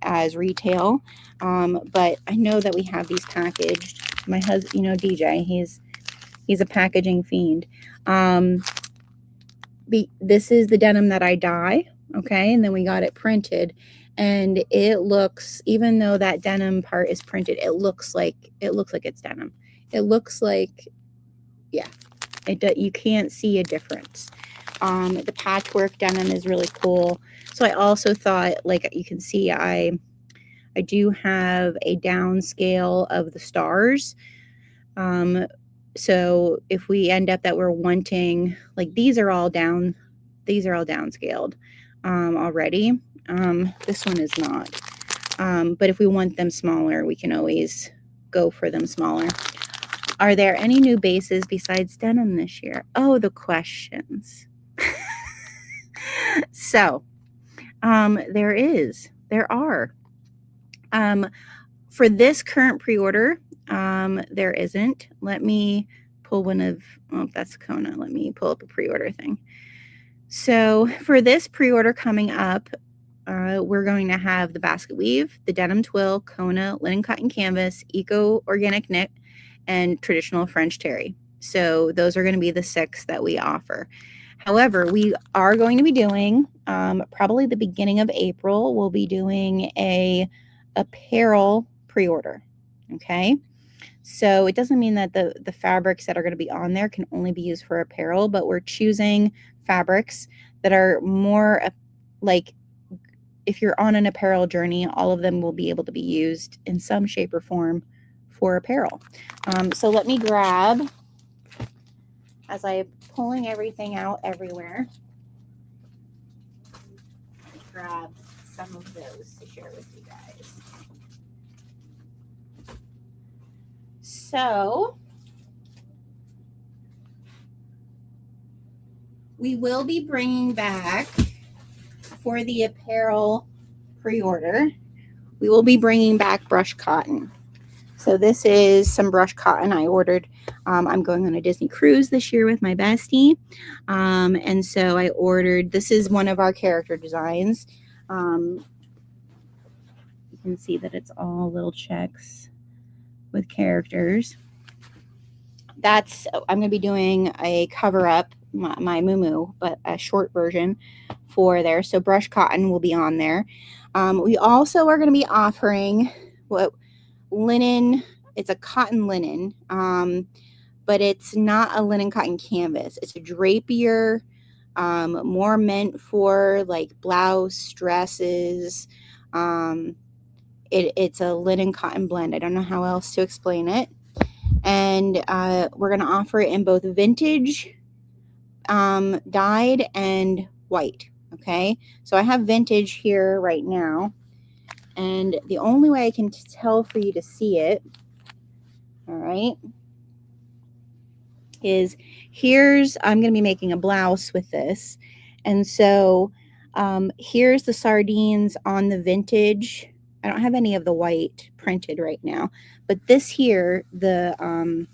as retail, but I know that we have these packaged. My husband, DJ, He's a packaging fiend. This is the denim that I dye, okay? And then we got it printed, and it looks, even though that denim part is printed, it looks like it's denim. It looks like, yeah, you can't see a difference. The patchwork denim is really cool. So I also thought, like you can see, I do have a downscale of the stars. So if we end up that we're wanting, like these are all downscaled already. This one is not. But if we want them smaller, we can always go for them smaller. Are there any new bases besides denim this year? Oh, the questions. So, there are. For this current pre-order, there isn't. Let me pull one of, oh, that's Kona. Let me pull up a pre-order thing. So for this pre-order coming up, we're going to have the basket weave, the denim twill, Kona, linen cotton canvas, eco organic knit, and traditional French terry. So those are going to be the 6 that we offer. However, we are going to be doing, probably the beginning of April, we'll be doing a apparel pre-order. Okay. So it doesn't mean that the fabrics that are going to be on there can only be used for apparel, but we're choosing fabrics that are more like, if you're on an apparel journey, all of them will be able to be used in some shape or form for apparel. So let me grab, as I'm pulling everything out everywhere, grab some of those to share with you guys. So we will be bringing back, for the apparel pre-order, we will be bringing back brush cotton. So this is some brush cotton I ordered. I'm going on a Disney cruise this year with my bestie. And so I ordered, this is one of our character designs. You can see that it's all little checks with characters. I'm going to be doing a cover up, my muumuu, but a short version for there. So brush cotton will be on there. We also are going to be offering linen. It's a cotton linen, but it's not a linen cotton canvas. It's a drapier, more meant for like blouse, dresses. It's a linen cotton blend. I don't know how else to explain it. And we're going to offer it in both vintage, dyed, and white. Okay, so I have vintage here right now, and the only way I can tell for you to see it, all right, is I'm going to be making a blouse with this, and so here's the sardines on the vintage. I don't have any of the white printed right now, but this here, the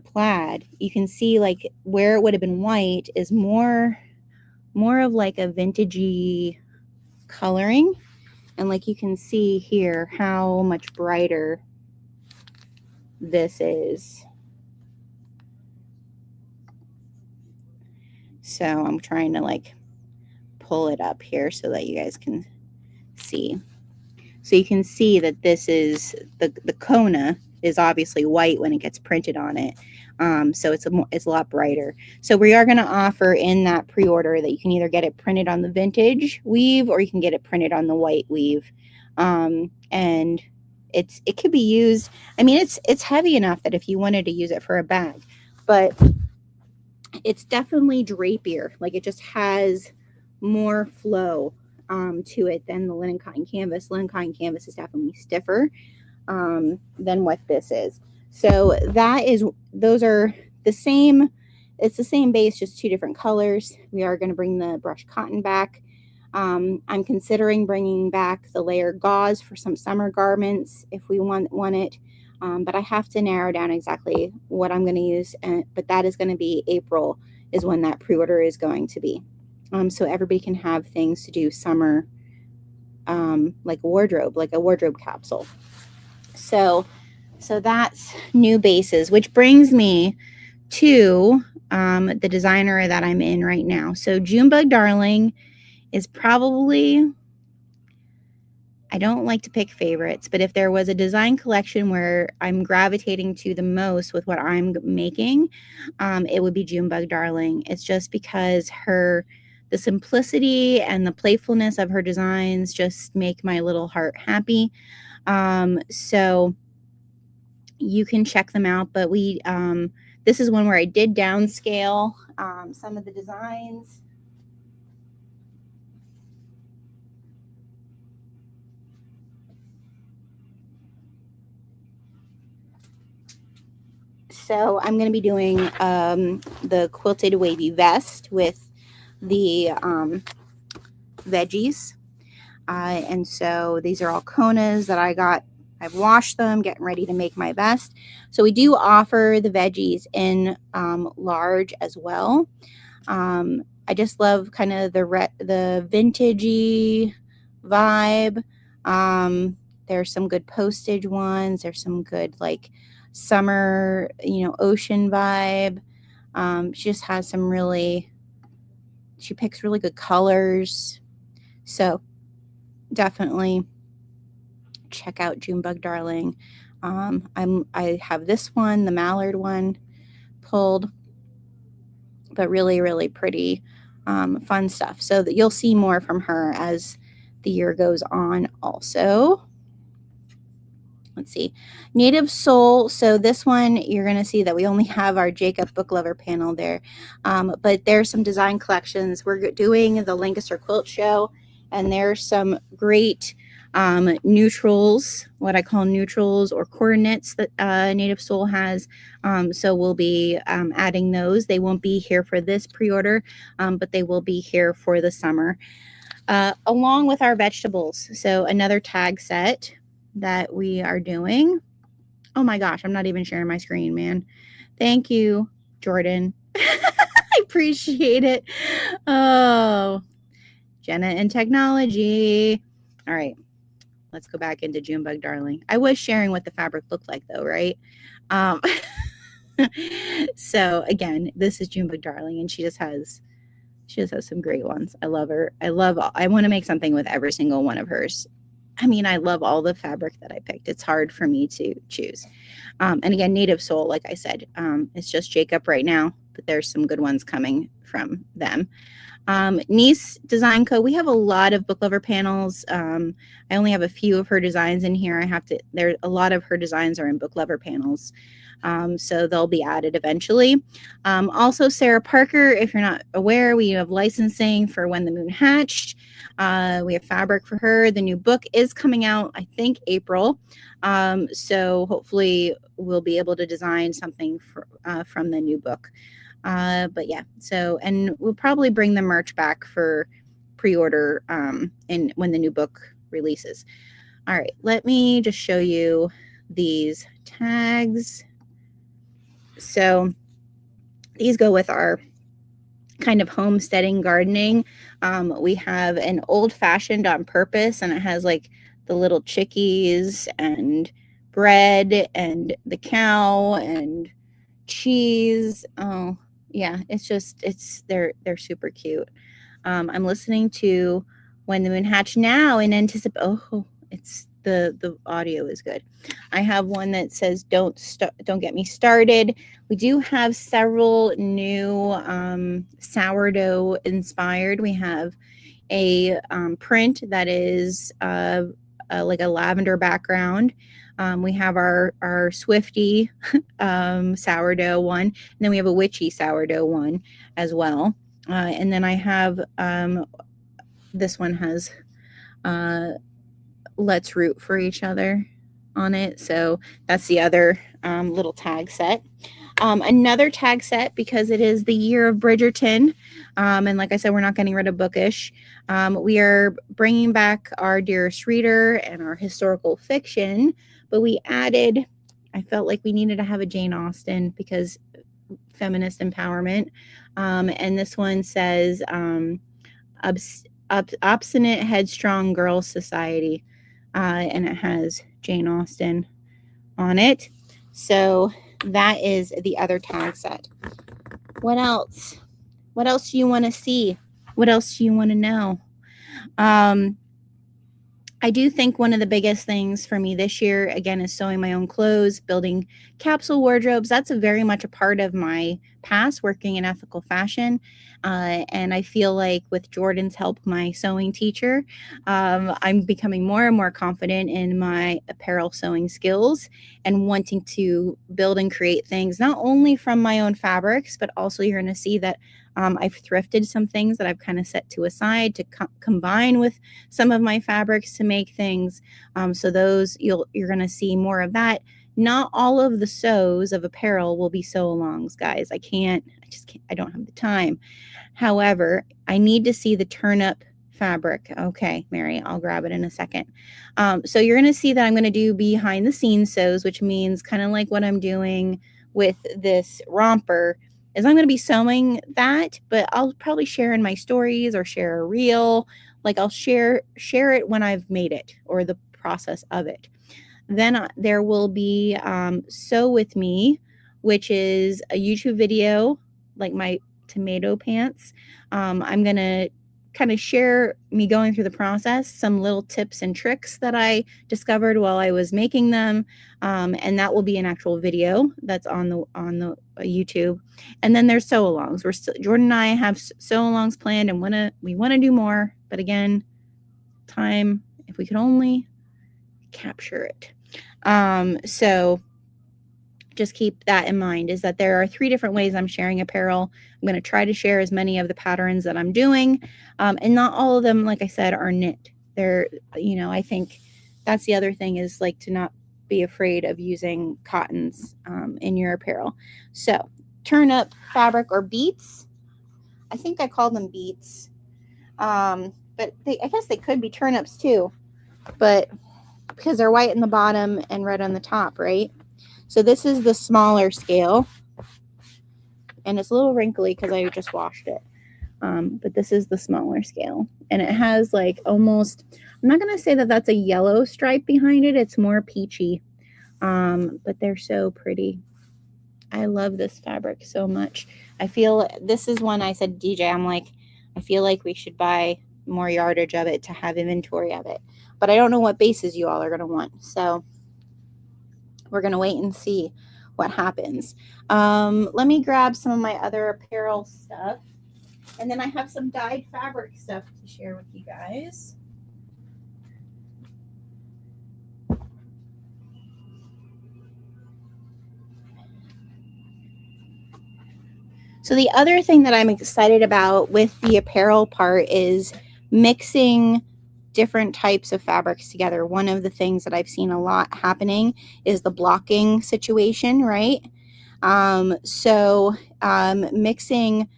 plaid, you can see like where it would have been white is more of like a vintagey coloring, and like you can see here how much brighter this is. So I'm trying to like pull it up here so that you guys can see. So you can see that this is the Kona is obviously white when it gets printed on it. So it's a lot brighter. So we are going to offer in that pre-order that you can either get it printed on the vintage weave or you can get it printed on the white weave. And it could be used. I mean, it's heavy enough that if you wanted to use it for a bag, but it's definitely drapier. Like it just has more flow to it than the linen cotton canvas. Linen cotton canvas is definitely stiffer than what this is. So those are the same. It's the same base, just 2 different colors. We are going to bring the brush cotton back. I'm considering bringing back the layered gauze for some summer garments if we want it. But I have to narrow down exactly what I'm going to use. But that is going to be April is when that pre-order is going to be. So everybody can have things to do summer, like a wardrobe capsule. So So that's new bases, which brings me to the designer that I'm in right now. So Junebug Darling is probably, I don't like to pick favorites, but if there was a design collection where I'm gravitating to the most with what I'm making, it would be Junebug Darling. It's just because the simplicity and the playfulness of her designs just make my little heart happy. So you can check them out, but this is one where I did downscale some of the designs. So I'm going to be doing the quilted wavy vest with the veggies. And so these are all Konas that I got. I've washed them, getting ready to make my vest. So we do offer the veggies in large as well. I just love kind of the vintagey vibe. There's some good postage ones. There's some good like summer, ocean vibe. She just has she picks really good colors. So definitely check out Junebug Darling. I have this one, the mallard one, pulled, but really, really pretty, fun stuff. So that you'll see more from her as the year goes on also. Let's see, Native Soul. So this one, you're going to see that we only have our Jacob Book Lover panel there. But there's some design collections. We're doing the Lancaster Quilt Show, and there's some great neutrals, what I call neutrals or coordinates that Native Soul has. So we'll be adding those. They won't be here for this pre-order, but they will be here for the summer. Along with our vegetables. So another tag set that we are doing. Oh my gosh, I'm not even sharing my screen, man. Thank you, Jordan. I appreciate it. Oh, Jenna and technology. All right, let's go back into Junebug Darling. I was sharing what the fabric looked like though, right? So again, this is Junebug Darling, and she just has some great ones. I love her. I want to make something with every single one of hers. I mean, I love all the fabric that I picked. It's hard for me to choose. And again, Native Soul, like I said, it's just Jacob right now, but there's some good ones coming from them. Niece Design Co. We have a lot of book lover panels. I only have a few of her designs in here. A lot of her designs are in book lover panels. So they'll be added eventually. Also, Sarah Parker, if you're not aware, we have licensing for When the Moon Hatched. We have fabric for her. The new book is coming out, I think, April. So hopefully we'll be able to design something from the new book. But yeah, and we'll probably bring the merch back for pre-order when the new book releases. All right, let me just show you these tags. So these go with our kind of homesteading gardening. We have an old fashioned on purpose, and it has like the little chickies and bread and the cow and cheese. Oh yeah, they're super cute. I'm listening to When the Moon Hatched now in anticipation. Oh, it's the audio is good. I have one that says don't get me started. We do have several new sourdough inspired. We have a print that is like a lavender background. We have our Swifty sourdough one, and then we have a witchy sourdough one as well. And then I have this one has let's root for each other on it. So that's the other little tag set. Another tag set, because it is the year of Bridgerton. And like I said, we're not getting rid of bookish. We are bringing back our Dearest Reader and our historical fiction, but I felt like we needed to have a Jane Austen because feminist empowerment. And this one says Obstinate Headstrong Girls Society. And it has Jane Austen on it. So that is the other tag set. What else? What else do you want to see? What else do you want to know? I do think one of the biggest things for me this year, again, is sewing my own clothes, building capsule wardrobes. That's a very much a part of my past, working in ethical fashion. And I feel like with Jordan's help, my sewing teacher, I'm becoming more and more confident in my apparel sewing skills and wanting to build and create things, not only from my own fabrics, but also you're going to see that I've thrifted some things that I've kind of set to aside to combine with some of my fabrics to make things. So those you're going to see more of that. Not all of the sews of apparel will be sew-alongs, guys. I don't have the time. However, I need to see the turn-up fabric. Okay, Mary, I'll grab it in a second. So you're going to see that I'm going to do behind-the-scenes sews, which means kind of like what I'm doing with this romper is I'm going to be sewing that, but I'll probably share in my stories or share a reel. Like I'll share it when I've made it or the process of it. Then there will be Sew With Me, which is a YouTube video, like my tomato pants. I'm going to kind of share me going through the process, some little tips and tricks that I discovered while I was making them. And that will be an actual video that's on the YouTube. And then there's sew-alongs. Jordan and I have sew-alongs planned and we want to do more. But again, time, if we could only capture it. So just keep that in mind, is that there are 3 different ways I'm sharing apparel. I'm going to try to share as many of the patterns that I'm doing. And not all of them, like I said, are knit. They're, I think that's the other thing, is like to not be afraid of using cottons in your apparel. So turn up fabric or beats. I think I call them beats. But I guess they could be turnips too. But because they're white in the bottom and red on the top, right? So this is the smaller scale, and it's a little wrinkly because I just washed it. But this is the smaller scale, and it has like almost, I'm not going to say that that's a yellow stripe behind it. It's more peachy, but they're so pretty. I love this fabric so much. I feel this is one I said, DJ, I'm like, I feel like we should buy more yardage of it to have inventory of it. But I don't know what bases you all are going to want. So we're going to wait and see what happens. Let me grab some of my other apparel stuff. And then I have some dyed fabric stuff to share with you guys. So the other thing that I'm excited about with the apparel part is mixing different types of fabrics together. One of the things that I've seen a lot happening is the blocking situation, right? Mixing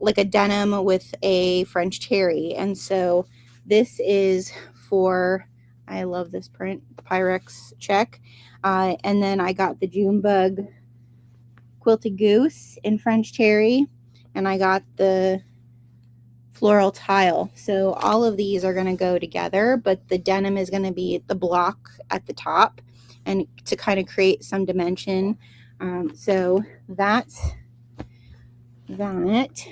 like a denim with a French terry. And so this is for, I love this print, Pyrex check. And then I got the June bug quilted goose in French terry, and I got the floral tile. So all of these are going to go together, but the denim is going to be the block at the top and to kind of create some dimension. So that's that.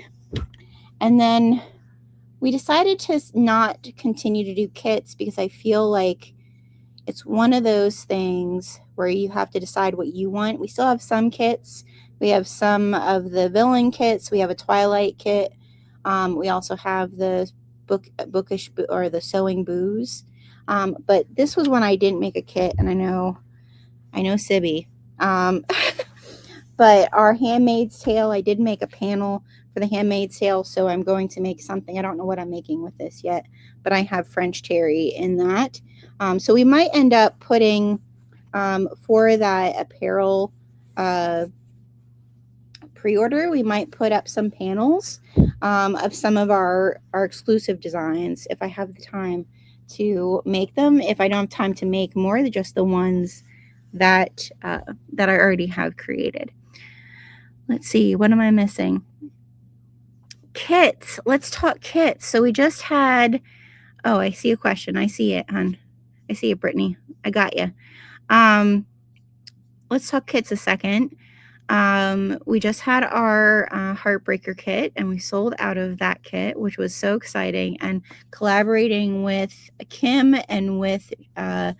And then we decided to not continue to do kits because I feel like it's one of those things where you have to decide what you want. We still have some kits. We have some of the villain kits. We have a Twilight kit. We also have the bookish or the sewing booze. But this was one I didn't make a kit, and I know Sibby. But our Handmaid's Tale, I did make a panel for the Handmaid's Tale, so I'm going to make something. I don't know what I'm making with this yet, but I have French terry in that. So we might end up putting for that apparel pre-order, we might put up some panels of some of our exclusive designs if I have the time to make them. If I don't have time to make more, just the ones that I already have created. Let's see, what am I missing? Kits. Let's talk kits. So we just had, oh, I see a question. I see it, hon. I see it, Brittany. I got you. let's talk kits a second. We just had our Heartbreaker kit, and we sold out of that kit, which was so exciting. And collaborating with Kim and with, oh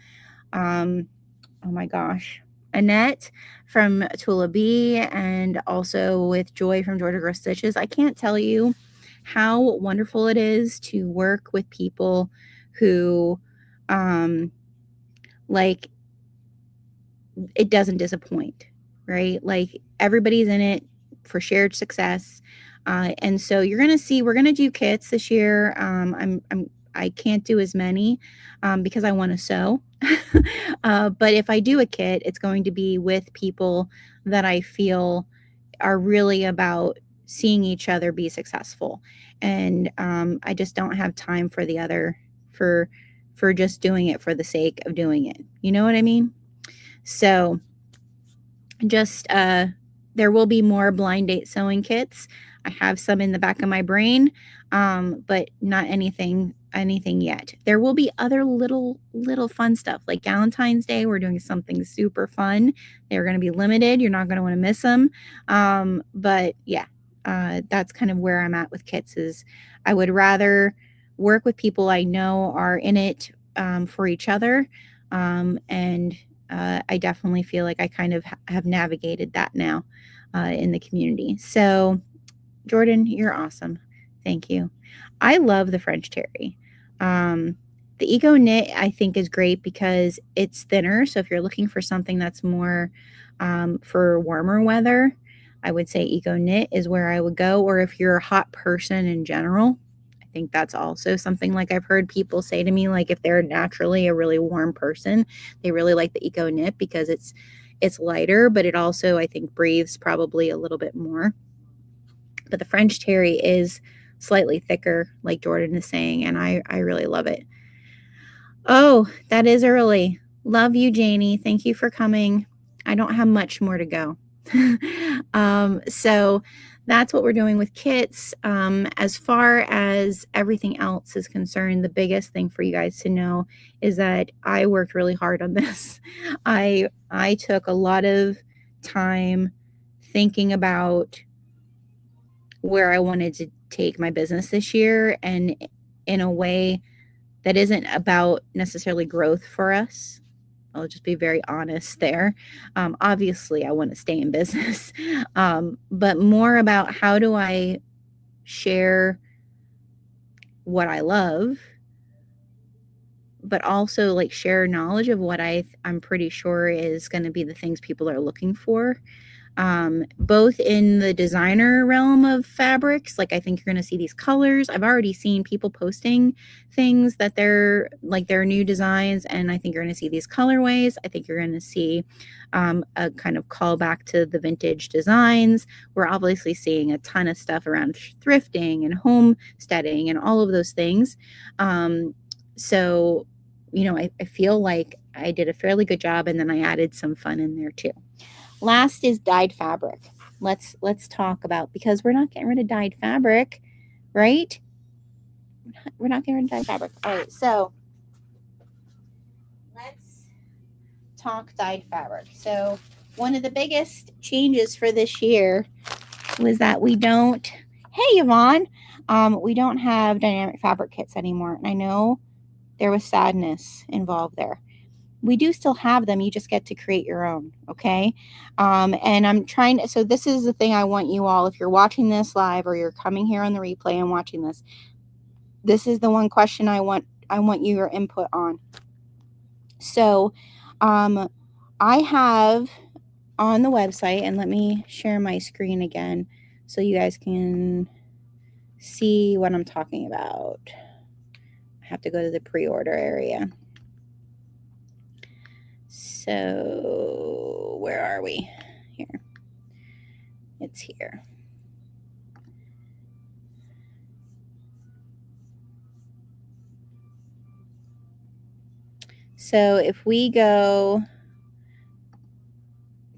my gosh, Annette from Tula Bee, and also with Joy from Georgia Girl Stitches. I can't tell you how wonderful it is to work with people who, like, it doesn't disappoint, right? Like, everybody's in it for shared success. And so you're going to see, we're going to do kits this year. I can't do as many because I want to sew. But if I do a kit, it's going to be with people that I feel are really about seeing each other be successful. And I just don't have time for the other, for just doing it for the sake of doing it. You know what I mean? So just there will be more blind date sewing kits. I have some in the back of my brain, but not anything yet. There will be other little fun stuff like Valentine's Day. We're doing something super fun. They're going to be limited. You're not going to want to miss them. But yeah, that's kind of where I'm at with kits. Is I would rather work with people I know are in it for each other, and I definitely feel like I kind of have navigated that now in the community. So, Jordan, you're awesome. Thank you. I love the French terry. The Eco Knit, I think, is great because it's thinner. So, if you're looking for something that's more for warmer weather, I would say Eco Knit is where I would go. Or if you're a hot person in general, I think that's also something like I've heard people say to me, like if they're naturally a really warm person, they really like the Eco Knit because it's lighter, but it also, I think, breathes probably a little bit more. But the French terry is slightly thicker, like Jordan is saying, and I really love it. Oh, that is early. Love you, Janie. Thank you for coming. I don't have much more to go. So that's what we're doing with kits. As far as everything else is concerned, the biggest thing for you guys to know is that I worked really hard on this. I took a lot of time thinking about where I wanted to take my business this year, and in a way that isn't about necessarily growth for us. I'll just be very honest there. Obviously, I want to stay in business, but more about how do I share what I love, but also like share knowledge of what I'm pretty sure is going to be the things people are looking for. Both in the designer realm of fabrics, like I think you're going to see these colors. I've already seen people posting things that they're like their new designs, and I think you're going to see these colorways. I think you're going to see a kind of callback to the vintage designs. We're obviously seeing a ton of stuff around thrifting and homesteading and all of those things. So, you know, I feel like I did a fairly good job, and then I added some fun in there too. Last is dyed fabric. Let's talk about, because we're not getting rid of dyed fabric, right? We're not getting rid of dyed fabric. All right, so let's talk dyed fabric. So one of the biggest changes for this year was that we don't, hey Yvonne, we don't have dynamic fabric kits anymore. And I know there was sadness involved there. We do still have them. You just get to create your own. Okay. And I'm trying to, so this is the thing I want you all, if you're watching this live or you're coming here on the replay and watching this is the one question I want your input on. So, I have on the website, and let me share my screen again so you guys can see what I'm talking about. I have to go to the pre-order area. So where are we? Here. It's here. So if we go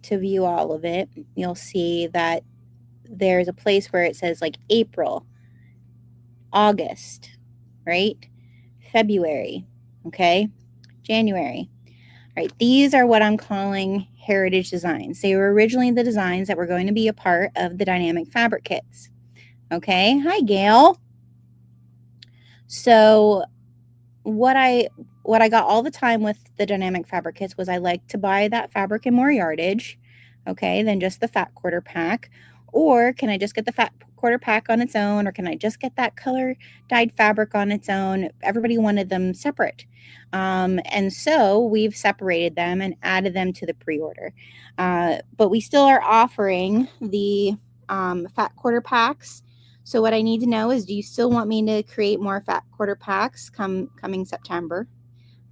to view all of it, you'll see that there's a place where it says like April, August, right? February, okay? January. All right, these are what I'm calling heritage designs. They were originally the designs that were going to be a part of the dynamic fabric kits. Okay. Hi, Gail. So what I got all the time with the dynamic fabric kits was I like to buy that fabric in more yardage, okay, than just the fat quarter pack. Or can I just get the fat quarter pack on its own, or can I just get that color dyed fabric on its own? Everybody wanted them separate. And so we've separated them and added them to the pre-order. But we still are offering the fat quarter packs. So what I need to know is, do you still want me to create more fat quarter packs coming September?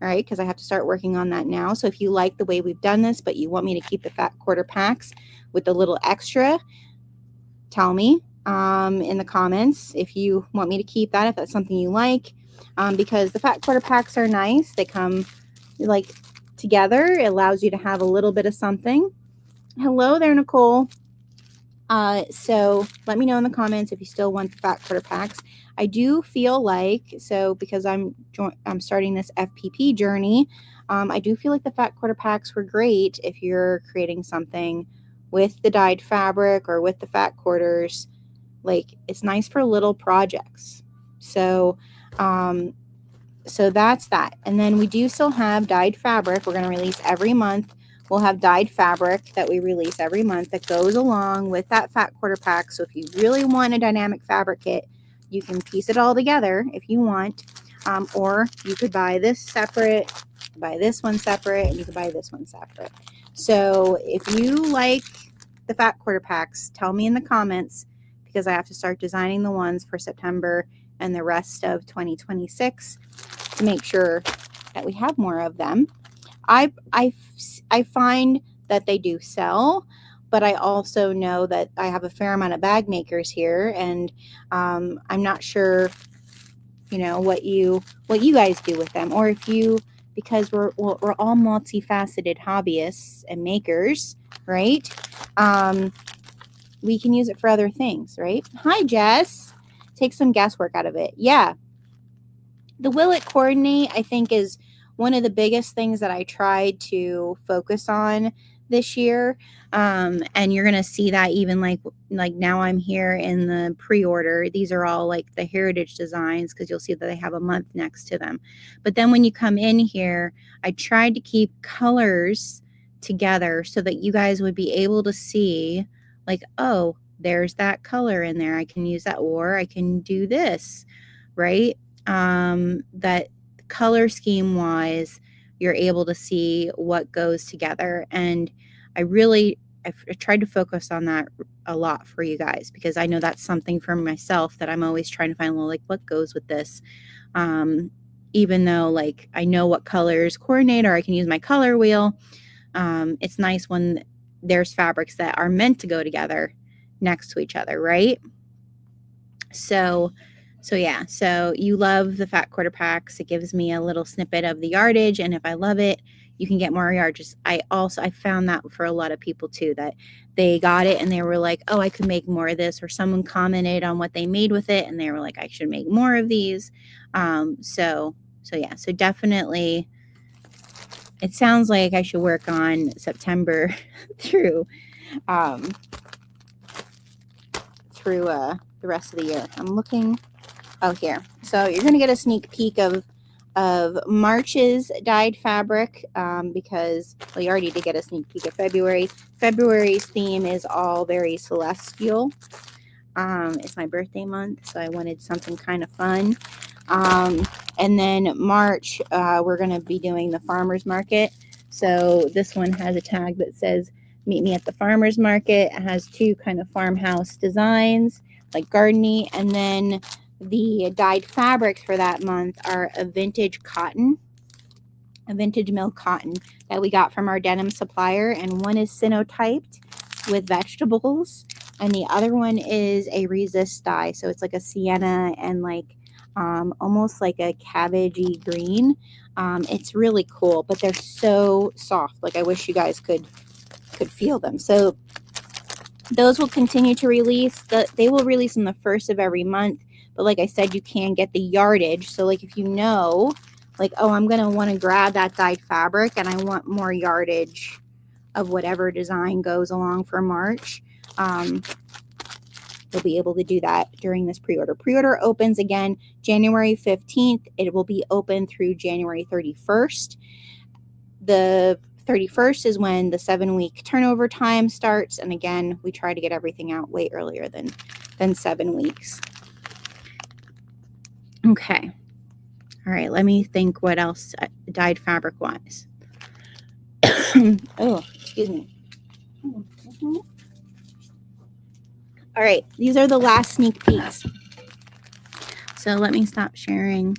All right, because I have to start working on that now. So if you like the way we've done this, but you want me to keep the fat quarter packs with the little extra, tell me in the comments if you want me to keep that, if that's something you like, because the fat quarter packs are nice. They come like together. It allows you to have a little bit of something. Hello there, Nicole. So let me know in the comments if you still want the fat quarter packs. I do feel like, so because I'm starting this FPP journey, I do feel like the fat quarter packs were great if you're creating something with the dyed fabric or with the fat quarters. Like, it's nice for little projects. So, so that's that. And then we do still have dyed fabric. We're going to release every month. We'll have dyed fabric that we release every month that goes along with that fat quarter pack. So if you really want a dynamic fabric kit, you can piece it all together if you want. Or you could buy this separate, buy this one separate, and you could buy this one separate. So if you like the fat quarter packs, tell me in the comments, because I have to start designing the ones for September and the rest of 2026 to make sure that we have more of them. I find that they do sell, but I also know that I have a fair amount of bag makers here, and I'm not sure, you know, what you guys do with them, or if you, because we're all multifaceted hobbyists and makers, right? We can use it for other things, right? Hi, Jess. Take some guesswork out of it. Yeah. The will it coordinate, I think, is one of the biggest things that I tried to focus on this year. And you're going to see that even like now I'm here in the pre-order. These are all like the heritage designs, because you'll see that they have a month next to them. But then when you come in here, I tried to keep colors together so that you guys would be able to see like, oh, there's that color in there. I can use that, or I can do this, right? That color scheme wise, you're able to see what goes together. And I've tried to focus on that a lot for you guys, because I know that's something for myself that I'm always trying to find, well, like, what goes with this? Even though like I know what colors coordinate, or I can use my color wheel. It's nice when there's fabrics that are meant to go together next to each other, right? So yeah, so you love the fat quarter packs. It gives me a little snippet of the yardage, and if I love it, you can get more yardage. I found that for a lot of people too, that they got it and they were like, oh, I could make more of this, or someone commented on what they made with it and they were like, I should make more of these. So yeah, so definitely it sounds like I should work on September through the rest of the year. I'm looking. Oh, here. So you're going to get a sneak peek of March's dyed fabric, because, well, you already did get a sneak peek of February. February's theme is all very celestial. It's my birthday month, so I wanted something kind of fun. And then March, we're going to be doing the farmer's market. So this one has a tag that says, meet me at the farmer's market. It has two kind of farmhouse designs, like gardeny, and then the dyed fabrics for that month are a vintage mill cotton that we got from our denim supplier, and one is cyanotyped with vegetables, and the other one is a resist dye, so it's like a sienna and like almost like a cabbagey green. It's really cool, but they're so soft. Like, I wish you guys could feel them. So those will continue to release. They will release on the first of every month. But like I said, you can get the yardage. So like if you know, like, oh, I'm going to want to grab that dyed fabric and I want more yardage of whatever design goes along for March. You'll be able to do that during this pre-order. Pre-order opens again January 15th. It will be open through January 31st. The 31st is when the 7-week turnover time starts. And again, we try to get everything out way earlier than 7 weeks. Okay. All right. Let me think what else dyed fabric wise. Oh, excuse me. All right. These are the last sneak peeks. So let me stop sharing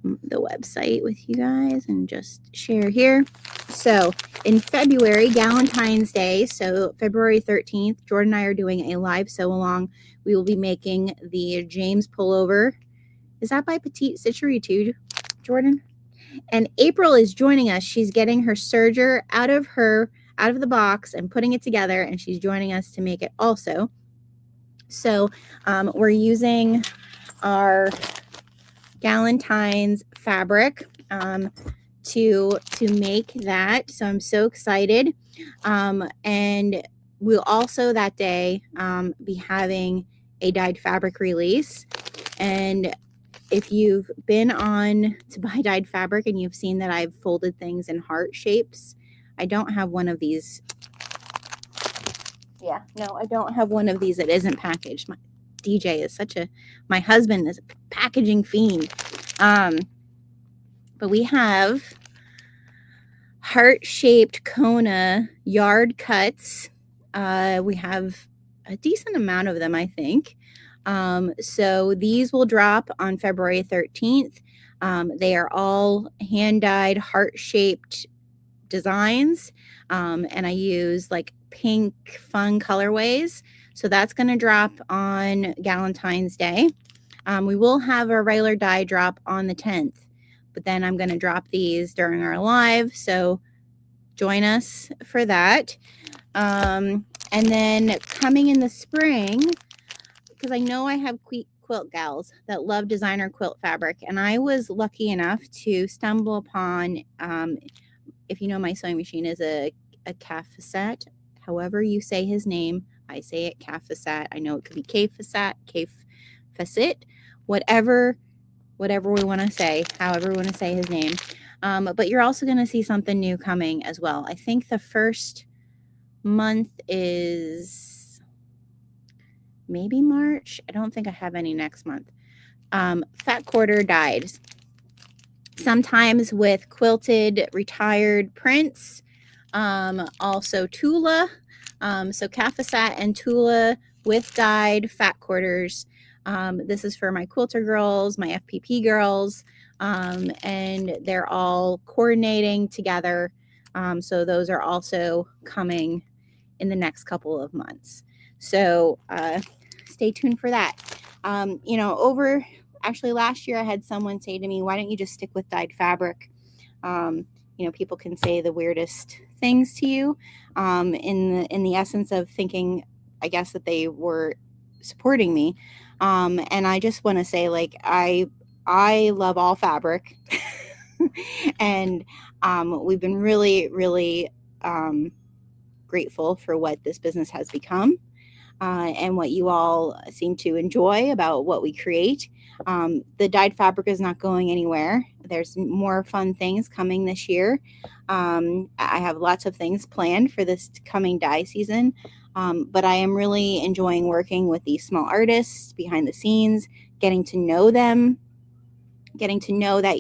the website with you guys and just share here. So in February, Valentine's Day, so February 13th, Jordan and I are doing a live sew along. We will be making the James pullover. Is that by Petite Stitchery too, Jordan? And April is joining us. She's getting her serger out of the box and putting it together, and she's joining us to make it also. So we're using our Galentine's fabric to make that. So I'm so excited. And we'll also that day be having a dyed fabric release. And if you've been on to buy dyed fabric and you've seen that I've folded things in heart shapes, I don't have one of these. Yeah, no, I don't have one of these that isn't packaged. My DJ is my husband is a packaging fiend. But we have heart-shaped Kona yard cuts. We have a decent amount of them, I think. So these will drop on February 13th. They are all hand-dyed heart-shaped designs. And I use like pink fun colorways. So that's going to drop on Valentine's Day. We will have a regular dye drop on the 10th, but then I'm going to drop these during our live. So join us for that. And then coming in the spring, because I know I have quilt gals that love designer quilt fabric, and I was lucky enough to stumble upon, if you know, my sewing machine is a Cafasat. However you say his name, I say it Cafasat. I know it could be Cafasat, Cafasat, whatever we want to say, however we want to say his name. But you're also going to see something new coming as well. I think the first month is maybe March. I don't think I have any next month. Fat quarter dyes. Sometimes with quilted retired prints. Also Tula. So Cafasat and Tula with dyed fat quarters. This is for my quilter girls, my FPP girls, and they're all coordinating together. So those are also coming in the next couple of months. So stay tuned for that. Actually last year I had someone say to me, why don't you just stick with dyed fabric? People can say the weirdest things to you in the essence of thinking, I guess, that they were supporting me. And I just want to say, like, I love all fabric. And we've been really, really grateful for what this business has become. And what you all seem to enjoy about what we create. The dyed fabric is not going anywhere. There's more fun things coming this year. I have lots of things planned for this coming dye season. But I am really enjoying working with these small artists behind the scenes, getting to know them, getting to know that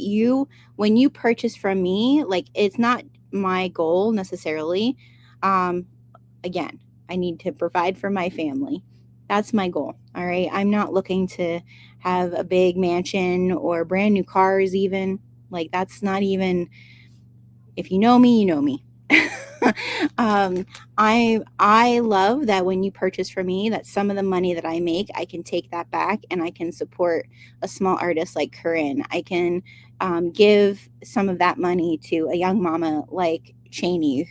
when you purchase from me, like, it's not my goal necessarily. Again, I need to provide for my family. That's my goal. All right. I'm not looking to have a big mansion or brand new cars even. Like, that's not even, if you know me, you know me. I love that when you purchase from me, that some of the money that I make, I can take that back and I can support a small artist like Corinne. I can give some of that money to a young mama like Cheney,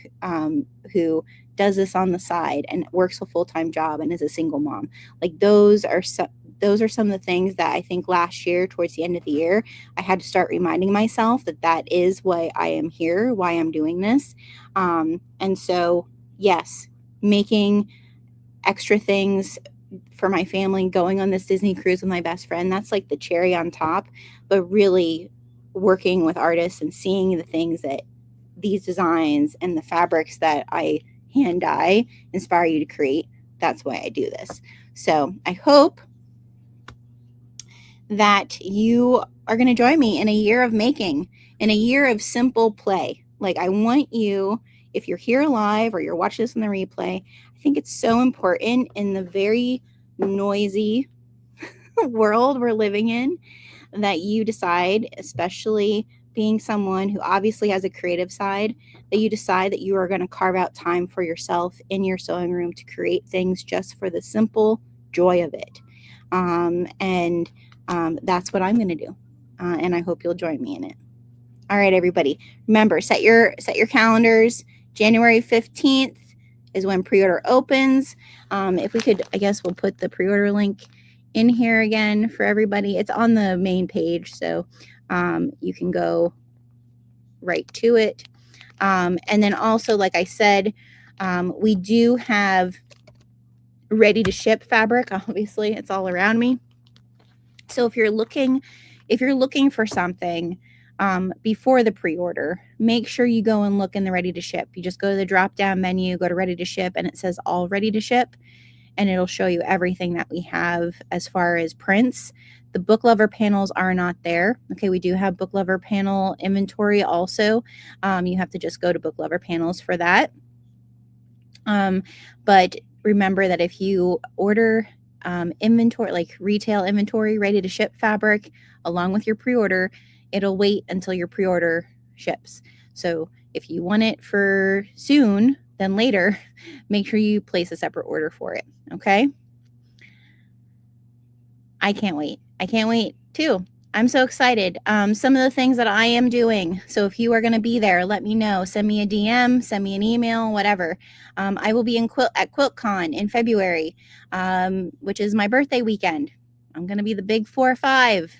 who does this on the side and works a full-time job and is a single mom. Like, those are those are some of the things that I think last year, towards the end of the year, I had to start reminding myself that that is why I am here, why I'm doing this. And so, yes, making extra things for my family, going on this Disney cruise with my best friend, that's like the cherry on top. But really working with artists and seeing the things that these designs and the fabrics that I hand dye inspire you to create, that's why I do this. So I hope that you are going to join me in a year of making, in a year of simple play. Like, I want you, if you're here live or you're watching this on the replay, I think it's so important in the very noisy world we're living in that you decide, especially being someone who obviously has a creative side, that you decide that you are going to carve out time for yourself in your sewing room to create things just for the simple joy of it. That's what I'm going to do. And I hope you'll join me in it. All right, everybody. Remember, set your calendars. January 15th is when pre-order opens. If we could, I guess we'll put the pre-order link in here again for everybody. It's on the main page, so you can go right to it. And then also, like I said, we do have ready to ship fabric. Obviously, it's all around me. So if you're looking for something before the pre-order, make sure you go and look in the ready to ship. You just go to the drop down menu, go to ready to ship, and it says all ready to ship, and it'll show you everything that we have as far as prints. The book lover panels are not there. Okay, we do have book lover panel inventory also. You have to just go to book lover panels for that. But remember that if you order inventory, like retail inventory, ready to ship fabric along with your pre-order, it'll wait until your pre-order ships. So if you want it for soon, then later, make sure you place a separate order for it. Okay. I can't wait. I can't wait too. I'm so excited. Some of the things that I am doing. So if you are going to be there, let me know. Send me a DM, send me an email, whatever. I will be at QuiltCon in February, which is my birthday weekend. I'm going to be the big 4 or 5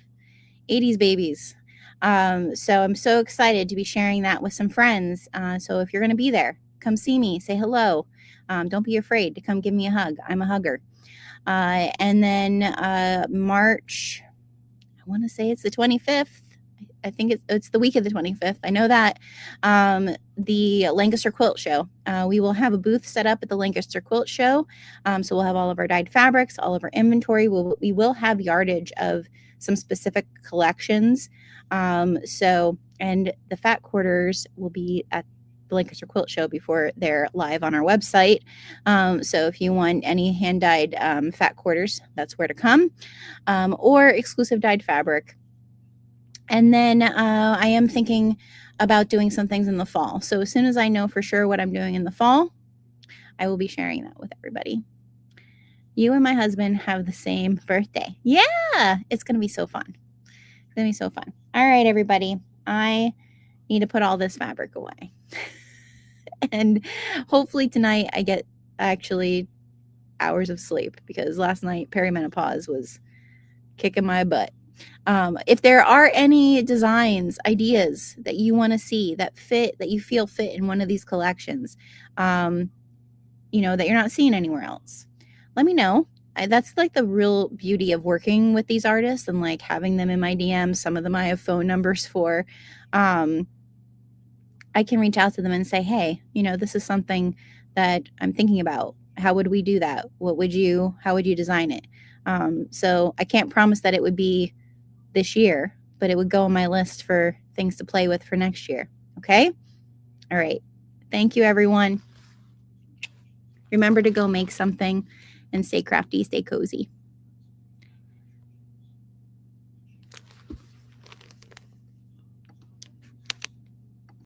80s babies. So I'm so excited to be sharing that with some friends. So if you're going to be there, come see me, say hello. Don't be afraid to come give me a hug. I'm a hugger. And then March, I want to say it's the 25th. I think it's the week of the 25th. I know that. The Lancaster Quilt Show. We will have a booth set up at the Lancaster Quilt Show. So we'll have all of our dyed fabrics, all of our inventory. We will have yardage of some specific collections. And the fat quarters will be at the Lancaster Quilt Show before they're live on our website. So if you want any hand dyed fat quarters, that's where to come, or exclusive dyed fabric. And then I am thinking about doing some things in the fall. So as soon as I know for sure what I'm doing in the fall, I will be sharing that with everybody. You and my husband have the same birthday. Yeah, it's going to be so fun. It's going to be so fun. All right, everybody. I need to put all this fabric away. And hopefully tonight I get actually hours of sleep, because last night perimenopause was kicking my butt. If there are any designs, ideas that you want to see that you feel fit in one of these collections, that you're not seeing anywhere else, let me know. That's like the real beauty of working with these artists and like having them in my DMs. Some of them I have phone numbers for. I can reach out to them and say, hey, this is something that I'm thinking about. How would we do that? How would you design it? So I can't promise that it would be this year, but it would go on my list for things to play with for next year. Okay. All right. Thank you, everyone. Remember to go make something and stay crafty, stay cozy.